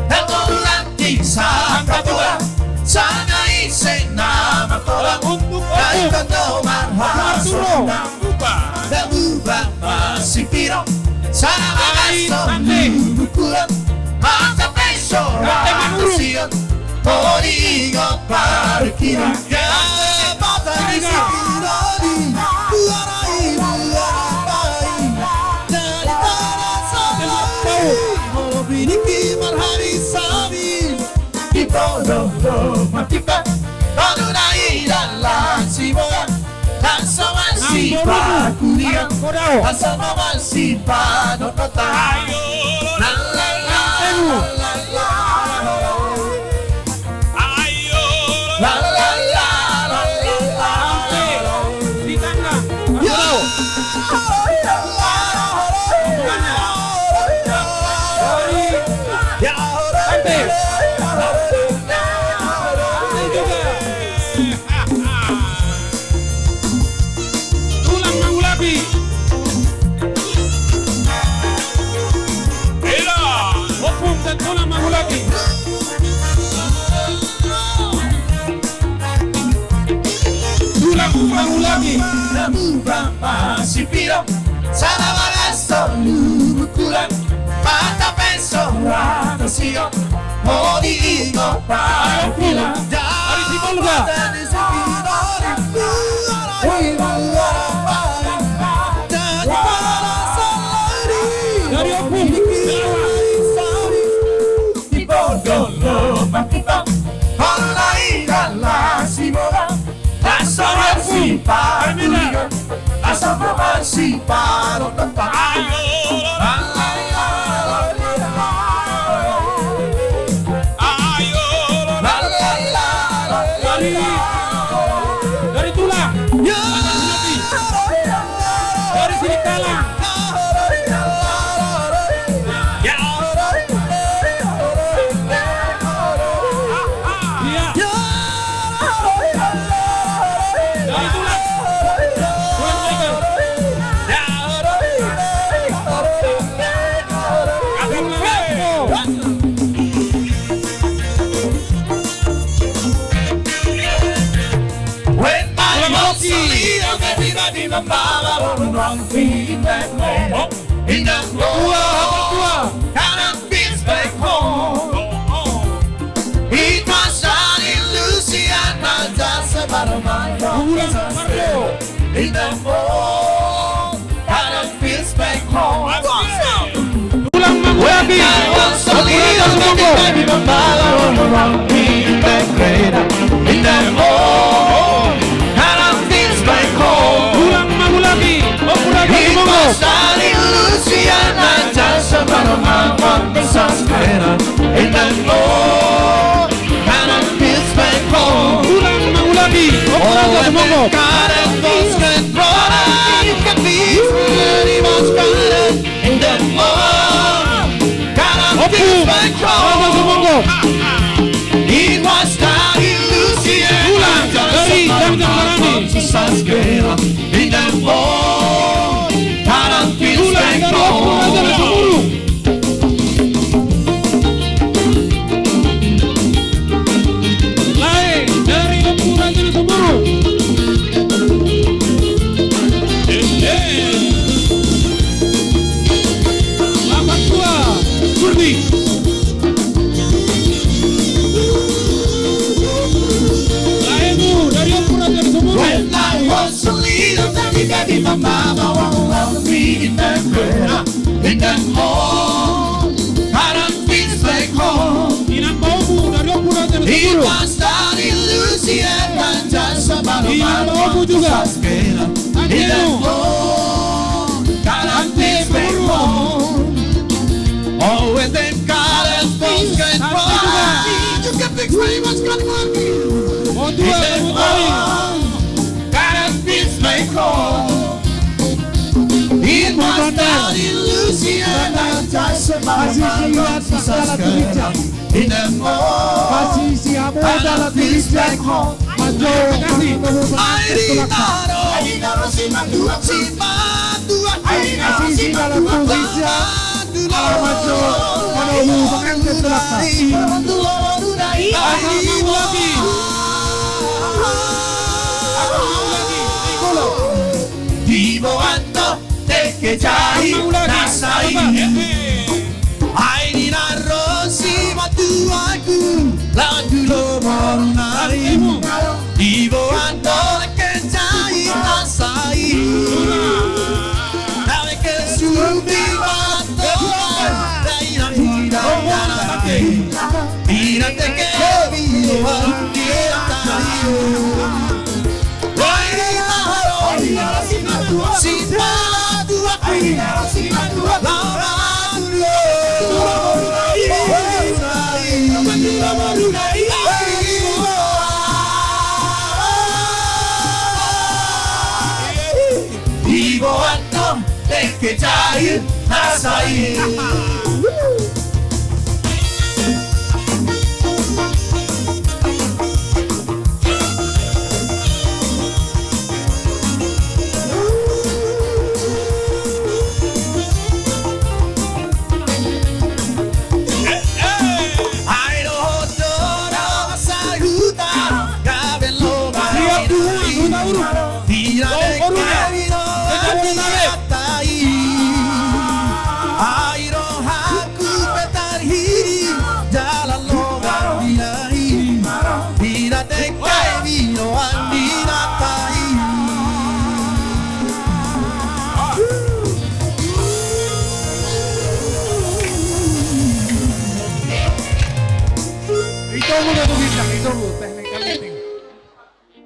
S17: nanti sabato, sana isena makola untuk kau kau marhasro, dabuba masih piro, sana bagaso bukulan, mata peso rasion, origo parkir, ya mata risironi, buarai buarai, dari tanah Biniki marhari sabi Ipodo matika Panunai dalam siboga Nasama sipa kuliah Nasama sipa notota La la la la la Ayo La la la la la Di tangga
S5: Tulang Mangulapi. Opung dan tulang Mangulapi. Tulang Mangulapi.
S17: Masih piro Sana bagasto bukulan Mata peso rahasia Modigo parkila
S5: Hari Simolga. Dari Opung.
S17: Di Bodolo Matita Online dalam Simoga Asal si parkila Asal si parkila
S5: Dari tulang. Dari sini kalang. Dari tulang.
S17: When my emotions everybody membara orang feedback in the floor kind of feels back home it was an illusion not just about my own in the floor kind of feels back home
S5: Tulang Mangulapi.
S17: everybody membara orang feedback in the floor kind of feels back home
S5: Tulang Mangulapi.
S17: It was an illusion, not just about my one suspect in the floor, kind of feels back home.
S5: Tulang Mangulapi.
S17: Oh, and the God and those that brought us, it can be pretty much kind in the floor, kind of feels back home. It was an illusion, not just about my one suspect in the floor.
S5: Tulang dari Opung Raja Sumuru. Lain dari Opung Raja Sumuru. Lapan tua Kurdi. Lainmu dari Opung Raja Sumuru.
S17: When I was a little baby, my mama wanted me in the crib, in the hall. I don't feel like home.
S5: Inang baumu dari Opung Raja
S17: It
S5: Sumuru.
S17: was an illusion, Ibu juga. Oh, when then God has spoken you can fix me what's going on. God has fixed my call. It was down in Louisiana, in the morning, I fixed my call. I did not see my che giai nasai ai di narrosi ma tu aku lagu lo mornai ibo ando che giai nasai dai che subi matto dai la vida mira te che vivo si Ibo anto teke jahil nasai.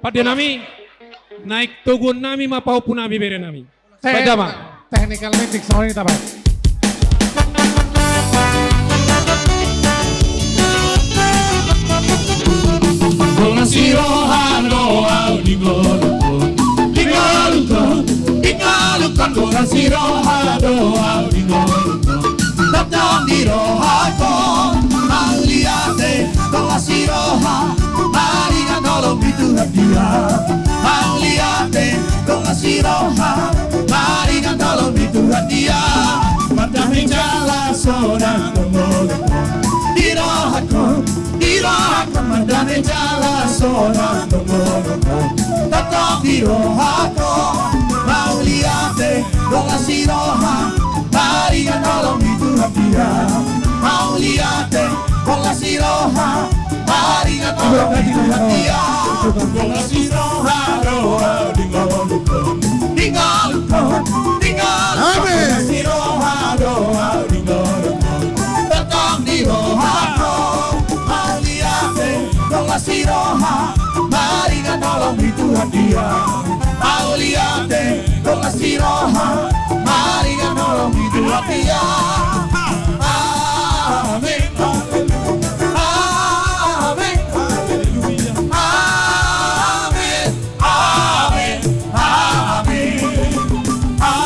S14: Pada nami naik tugun nami mapau pun nami bere nami. Pada mah.
S1: Technical meeting sama ini tabat.
S17: Con siro halo au digolukon con siro halo au digolukon tatang diro hakon maliate con siro ha maria nolong itu dia maliate con siro ha maria nolong itu dia matahin jala sodan golukon diro hakon matahin jala sodan golukon tatang diro hakon maliate con siro ha maria nolong itu dia maliate con siro ha maria nolong itu dia con siro ha dingolukon siro ha dingolukon tatang diro hakon maliate con siro ha maria nolong itu dia maliate con siro ha maria nolong itu dia. Amen. Amen. Amen. Amen. Amen.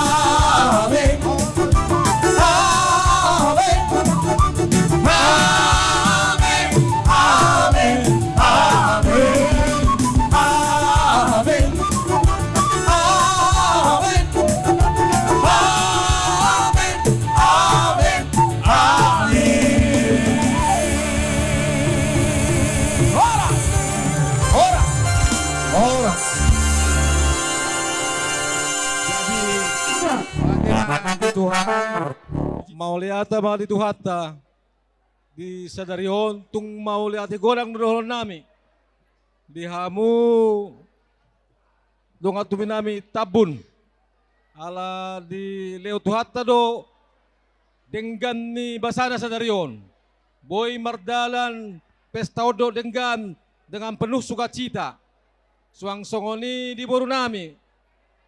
S15: mau lihat mati tuhata di sadarion tung mau lihat gorang dohon nami di hamu dong atumi nami tabun ala di leo tuhata do denggan ni basana sadarion boy mardalan pesta odo denggan dengan penuh sukacita
S4: suang songoni di boru nami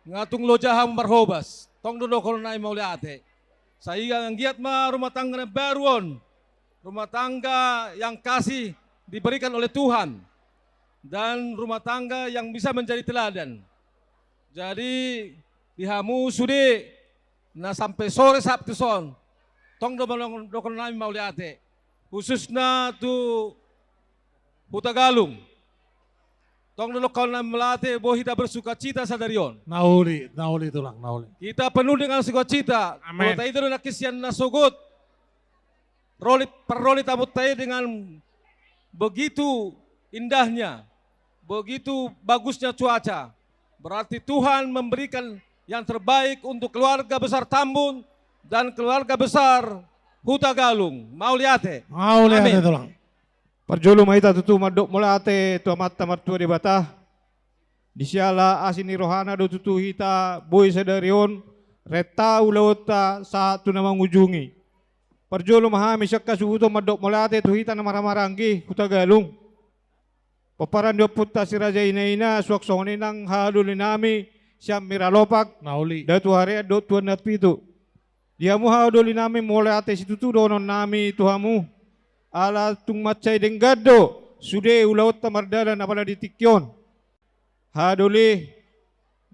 S4: ngatung lojaham barhobas tong dono kolonai mauli ate saya yang giat ma rumah tangga baruon rumah tangga yang kasih diberikan oleh Tuhan dan rumah tangga yang bisa menjadi teladan. Jadi dihamu sude na sampai sore Sabtu son tong dokon nami mauli ate khususnya tu Huta Galung tong dokon nami melate bohita bersuka cita sadarion.
S14: Nauli tulang, nauli.
S4: Kita penuh dengan sukacita.
S14: Amin.
S4: Kita itu adalah kisian nasogot. Perroli tabut tayo dengan begitu indahnya, begitu bagusnya cuaca. Berarti Tuhan memberikan yang terbaik untuk keluarga besar Tambun dan keluarga besar Huta Galung. Mauliate.
S14: Mauliate tulang.
S15: Parjolo mahita tutu madok mulate tu amat tamartua di bata. Di siala asini rohana do tutu hita boy sadarion reta ulauta saat tu nama ngujungi. Parjolo mahami syakka suhuto madok mulate tu hita na maramaranggi Huta Galung. Paparan do puta si Raja Inaina suak songni nang haluli nami siyam miralopak.
S14: Nauli.
S15: Datu hari do tuan nat pitu. Diamu haluli nami mulate si tutu donon nami tuhamu. Ala tung macay denggado sude ulaut tamardalan apala ditikyon. Haduli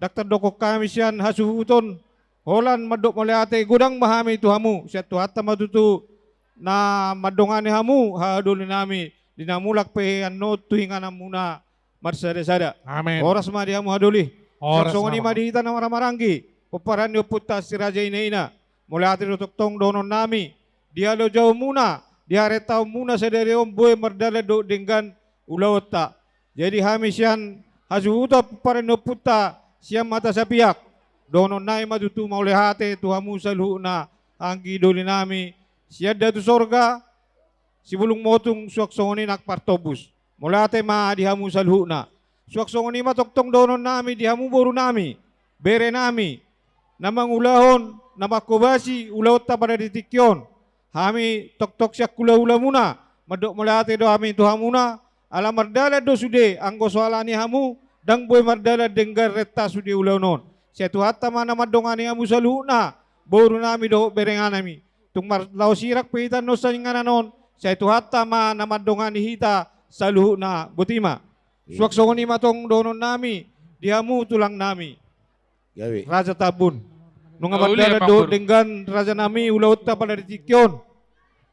S15: Dr. Doko kami siyan hasuhuton holan madok maliate gudang mahami tuhamu siya tuhata madutu na madongani hamu haduli nami dinamulak pe anno tuhingan muna marsada-sada.
S14: Amin.
S15: Oras ma diamu haduli.
S14: Oras
S15: Songoni
S14: nama.
S15: madihita na maramarangi. Paparan yo puta si Raja Inaina. Maliate do toktong donon nami. Dia lo jauh muna. Dia retau muna sadari boy mardala do dengan ulawata. Jadi hamisyan hasuhuta paparan yo puta siya mata sa piyak. Donon na madutu maulihate tuhamu sa luhuna anggi doli nami. Siya datu sorga si bulung motong suak songoni nakpartobus. Mulate ma dihamu sa luhuna. Suak songoni matoktong donon nami dihamu boru nami. Bere nami. Namang ulahon namakobasi ulawot ta pada ditikyon. Hami tok-tok siya kula-ula muna. Madok mulate do hami tuhamuna. Ala mardala do sude anggo soalani hamu. Dang boy mardala denggar retta sude ulawnon. Siya tuhata mana madongani hamu sa luhuna. Boru nami do berenganami. Tung marlaw sirak pihitan no sa ngananon. Siya tuhata mana madongani hita sa luhuna butima. Suak songoni matong donon nami. Dihamu tulang nami.
S2: Gawi.
S15: Raja Tabun. Nung
S5: Uli,
S15: abadala
S5: Pak
S15: do
S5: Pur.
S15: dengan raja nami ulaut ta pada ditikyon.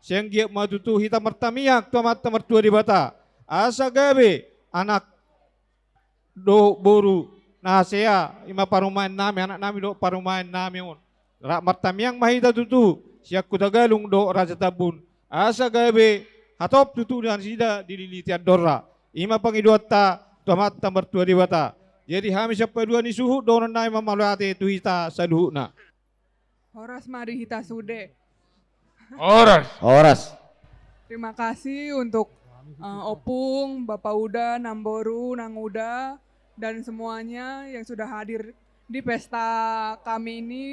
S15: Siyang giyak matutu hita martamiyak tuamat tamartua di bata. Asa gabi anak do boru na siya ima parumahan nami anak nami do parumahan nami on. Martamiyang mahita tutu siya Kutagalung do Raja Tabun. Asa gabi hatop tutu dan sida dililitian dorra. Ima pangiduat ta tuamat tamartua di bata. Jadi hami siapa dua ni suhu donon nai mamalate tu hita saluhna.
S8: Horas mari hita sude.
S2: Horas.
S8: Terima kasih untuk Opung, Bapak Uda, Namboru, Nang Uda, dan semuanya yang sudah hadir di pesta kami ini.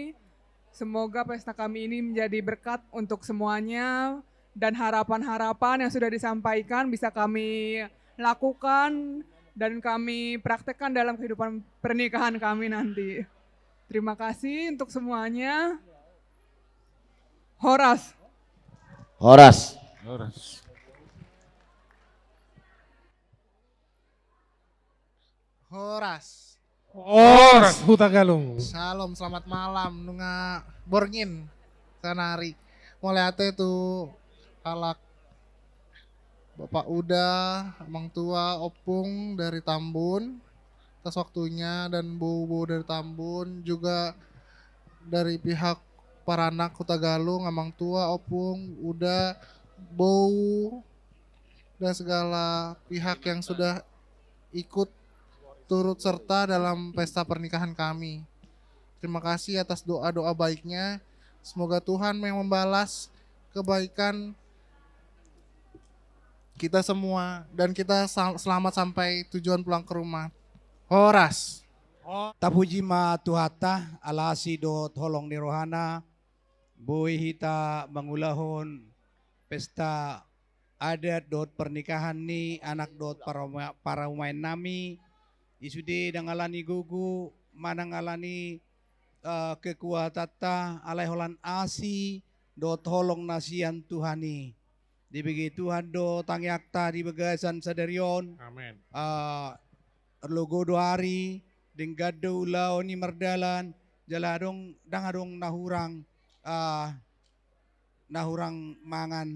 S8: Semoga pesta kami ini menjadi berkat untuk semuanya dan harapan-harapan yang sudah disampaikan bisa kami lakukan dan kami praktekkan dalam kehidupan pernikahan kami nanti. Terima kasih untuk semuanya. Horas.
S2: Horas.
S14: Horas Huta Galung.
S9: Salam, selamat malam. Nunga borngin sanari. Mulai ate tu kalak Bapak Uda, Amang Tua, Opung dari Tambun atas waktunya dan Bu dari Tambun juga dari pihak para anak Huta Galung, Amang Tua, Opung, Uda, Bau dan segala pihak yang sudah ikut turut serta dalam pesta pernikahan kami. Terima kasih atas doa-doa baiknya. Semoga Tuhan yang membalas kebaikan kita semua dan kita selamat sampai tujuan pulang ke rumah. Horas.
S16: Tapuji ma tuhata alasi dot holong ni rohana boy hita mangulahon pesta adat dot pernikahan ni anak dot para umain nami
S3: isude dangalani gugu manangalani kekuatata alai holan asi do tolong nasian Tuhani. Dibagi Tuhan do tangyakta di bagasan sadarion.
S5: Amin.
S3: Logo doari denggado ulau ni merdalan jaladong dangadong nahurang mangan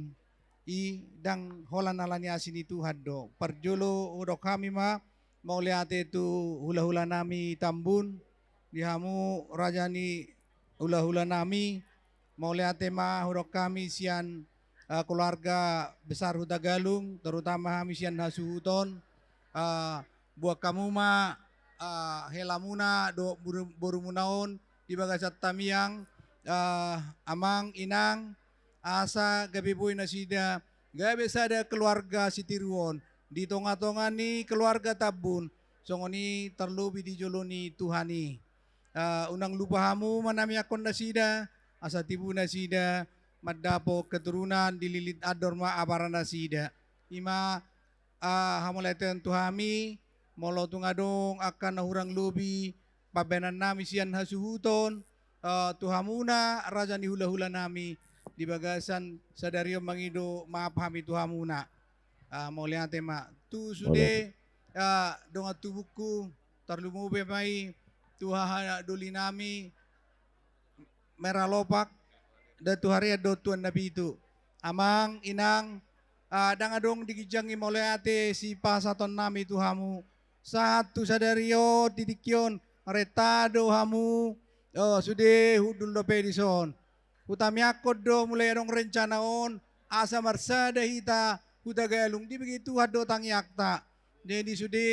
S3: i dang holan alani asini Tuhan do. Perjolo udo kami mau lihat itu hula-hula nami tambun dihamu rajani hula-hula nami mau lihat hurok kami sian keluarga besar Huta Galung, terutama misian Hasuhuton, buat kamu helamuna do borumunaon di bagasat tamiang, amang inang asa gabi boy nasida gabi sada keluarga Sitiruon di tonga-tonga ni keluarga Tabun songoni terlubi di joloni Tuhani, unang lupahamu manami akon nasida asa tibu nasida madapo keturunan dililit adorma abarana sida ima hamuleten tuhami molo tungadong akan nahurang lubi pabenan nami sian Hasuhuton tuhamuna raja ni hula-hula nami di bagasan sadario mangido maafhami tuhamuna mau lihat tema tu sude donga tubuku terlumube mai tuha doli nami merah lopak datu hari do tuan nabi itu amang inang dangadong digijangi moleate si pasaton nami tuhamu satu sadario titikion retado hamu sude hudul do pedison utami akod do mulai dong rencanaon asa marsada hita Huta Galung di begitu hado tangyakta jadi sude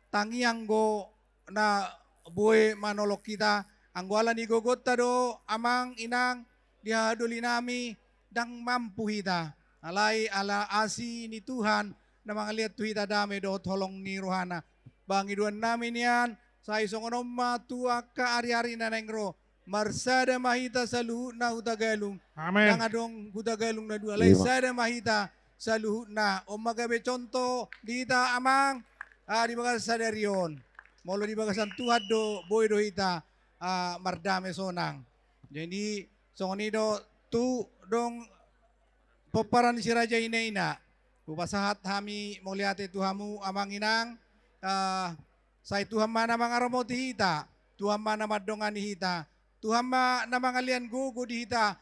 S3: tangiang go na boy manolok kita anggoala ni gogota do amang inang dia duli nami dang mampu hita alai ala asi ni Tuhan na mga liat tu hita dame do tolong ni rohana bangi duan nami niyan sa isong matua ka ari-ari na nengro marsada mahita sa luhut na Huta Galung
S5: Amen.
S3: Dang adong Huta Galung na dua alai sada mahita sa luhut na o magabe conto dita amang di bagas sadarion molo di bagasan Tuhan do boy do hita mardame sonang jadi songonido tu dong peparan si raja ina upasahat hami moliate tuhamu amang inang say Tuhan mana mangaramoti hita Tuhan mana madongan hita Tuhan mana mangalian gugu di hita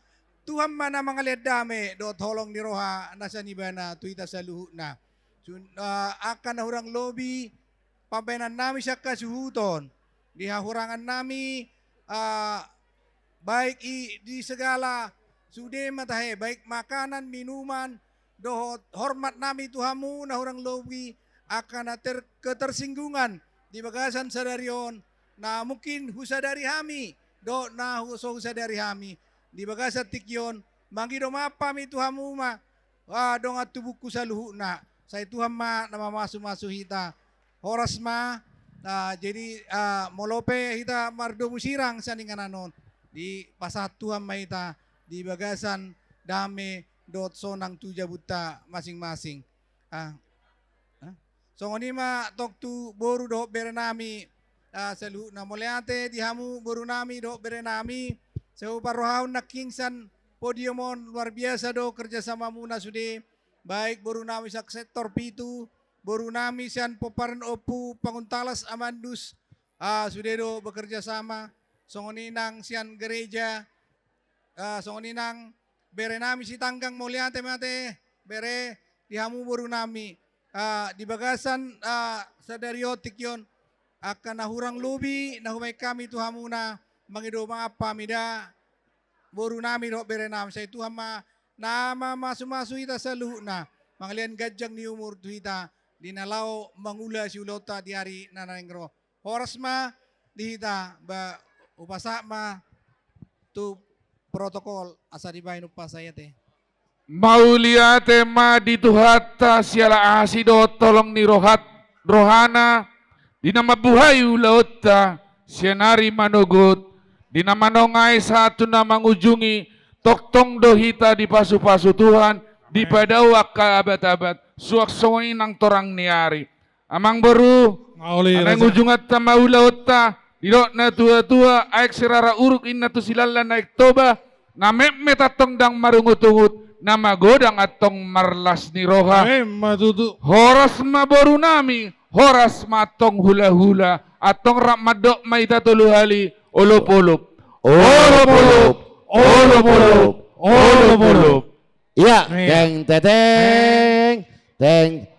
S3: Tuhan mana mangalian dame do tolong ni roha nasa nibana tu hita sa luhut na akan hurang lobi pampenan nami siya kasuhuton dihahurangan nami baik di segala sude matahe baik makanan minuman dohot hormat nami Tuhamu na hurang lobi akan ketersinggungan di bagasan sadarion na mungkin husadari hami do na husadari hami di bagasan tikyon mangido mapami Tuhamu dong at tubuku sa luhuna sa Tuhan na mamasu-masu hita horas jadi molope hita mardo musirang sa ningananon di pasat Tuhan mahita di bagasan dame dot sonang tuja buta masing-masing. So ngoni tok tu boru do berenami sa luhut na moleate dihamu boru nami do berenami sa uparohaun na kingsan podiumon luar biasa do kerjasama muna sude baik boru nami sa sektor pitu boru nami sian poparan opu panguntalas amandus sude do bekerja sama songoninang sian gereja songoninang bere nami si tanggang moliate mate bere dihamu boru nami di bagasan sadariotik yon akan nahurang lubi nahumay kami tuhamuna mangido mga pamida boru nami do bere nami sa Tuhan nama masu-masu ita sa luhut na mangalian gajang ni umur tu ita dinalaw mangula si ulota di hari nanangro horas dihita ba upasa tu protokol asa dibahin upasayate
S5: Mauliate dituhata siala asido tolong ni rohana dinamabuhay ulauta sianari manugut dinamanongai satu na mangujungi toktong dohita di pasu-pasu Tuhan di padawa ka abad-abad suaksawin ng torang niari amang baru, anang ujungat ta maulaot ta, didok na tua-tua, aik serara uruk inna tu silala naik toba, na metatong dang marungut-ungut, na magodang atong marlas ni roha. Horas maboru nami, horas matong hula-hula, atong ramadok maitatuluhali, olop-olop. Olop-olop, olop-olop, olop-olop.
S2: Iya, teng teteng, teng.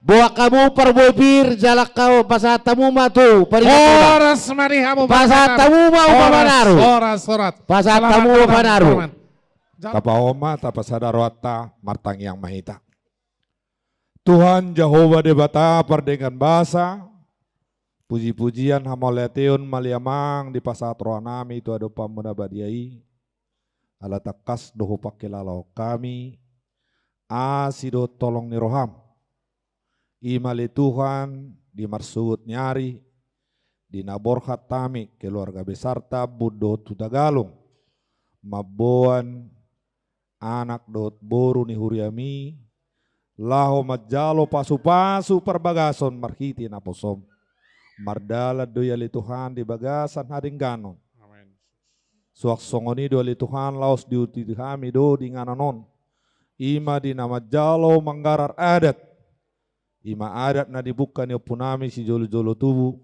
S2: Buah kamu perbobir jalak kau pasatamu matu.
S14: Horas marihamu
S2: pasatamu mau pamanaru.
S14: Sorat.
S2: Pasatamu pamanaru.
S10: Tapa oma, tapa sadarwata, martang yang mahita. Tuhan Jehovah debata perdengan bahasa, puji-pujian hamoleteun maliamang di pasat rohanami itu ada pamuda badiai. Ala takas doho pakilalau kami, asido tolong ni roham. Imali Tuhan di marsud nyari, di naborhat tami keluarga besar tabudo tutagalung, maboan anak dot boru ni huriami, laho majalo pasu-pasu perbagason marhiti naposom, mardala doyali Tuhan di bagasan hading ganon. Suak songoni doyali Tuhan laos diuti kami do di ngananon, ima di nama jalo manggarar adat, ima adat na dibuka ni opunami si jolo-jolo tubuh,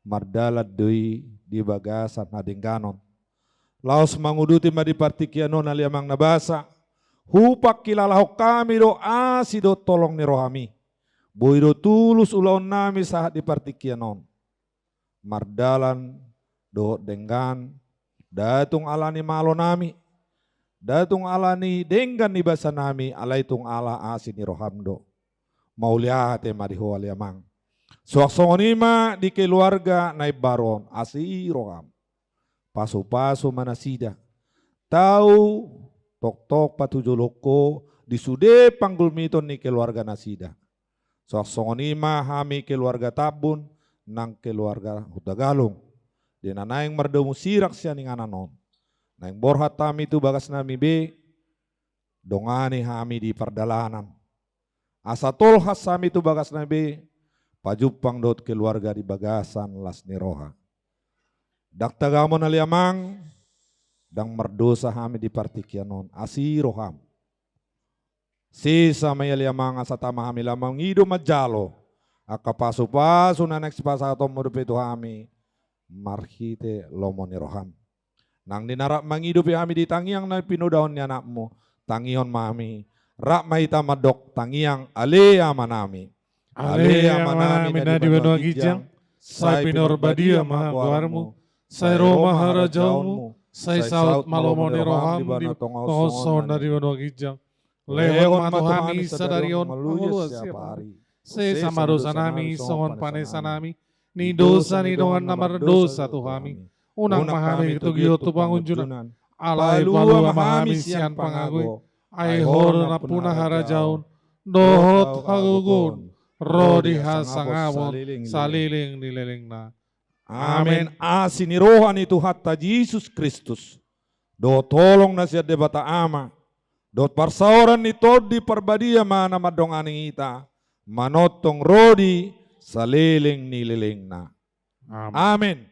S10: mardala doi di bagasan hading ganon. Laos manguduti madipartikianon aliamang nabasa, hupak kilalaho kami do asido tolong ni rohami. Boido tulus ulaon nami saat dipartikianon. Mardalan do denggan, datung alani malo nami, datung alani denggan ni basa nami, alaitung ala asin ni rohamdo. Mauliate mariho aliamang. Suaksongonima di keluarga naib baron asi roham. Paso-paso manasida. Tahu tok-tok patujoloko disude panggul miton ni keluarga nasida. Suaksongonima hami keluarga tabun nang keluarga hutagalung. Di nanaing merdemu sirak siya ning ananon. Naing borhat tami itu bagas nami be. Dongani hami di perdalanan. Asa tolhas sami itu bagas nami be. Pajupang dot keluarga di bagasan las niroha. Dak tagamon aliamang dang merdosa hami di partikianon asiroham. Sisa may aliamang asatama hami lamang ido majalo. Akapaso-paso na nagsipasatom murupito hami marhite lomo ni roham. Nang dinarap mangido pi hami di tangiang na pinudahon ni anak mo, tangihon mami, rak mahita madok tangiang alea manami. Alea manami na di benua gijang, say pinorbadia mahaguarmu, say roma harajaumu, say saut malomo ni roham di tongoson na di benua gijang. Lehon matuhami sadarion maluya siapa hari. Say samadosa nami, songon panesa nami, ni dosa ni dongan namar dosa tuhami. Unang mahami itu giyoto pangunjunan. Alay balu mahami sian pangagoy. Ay hor na punah harajaun. Dohot hagugun. Rodi hasangawon. Saliling nililing na. Amin. Asin rohan itu hatta Yesus Kristus. Do tolong na siya debata ama. Dot parsauran ni todi perbadia mana madong aning ita. Manotong rodi saliling nililing na. Amin.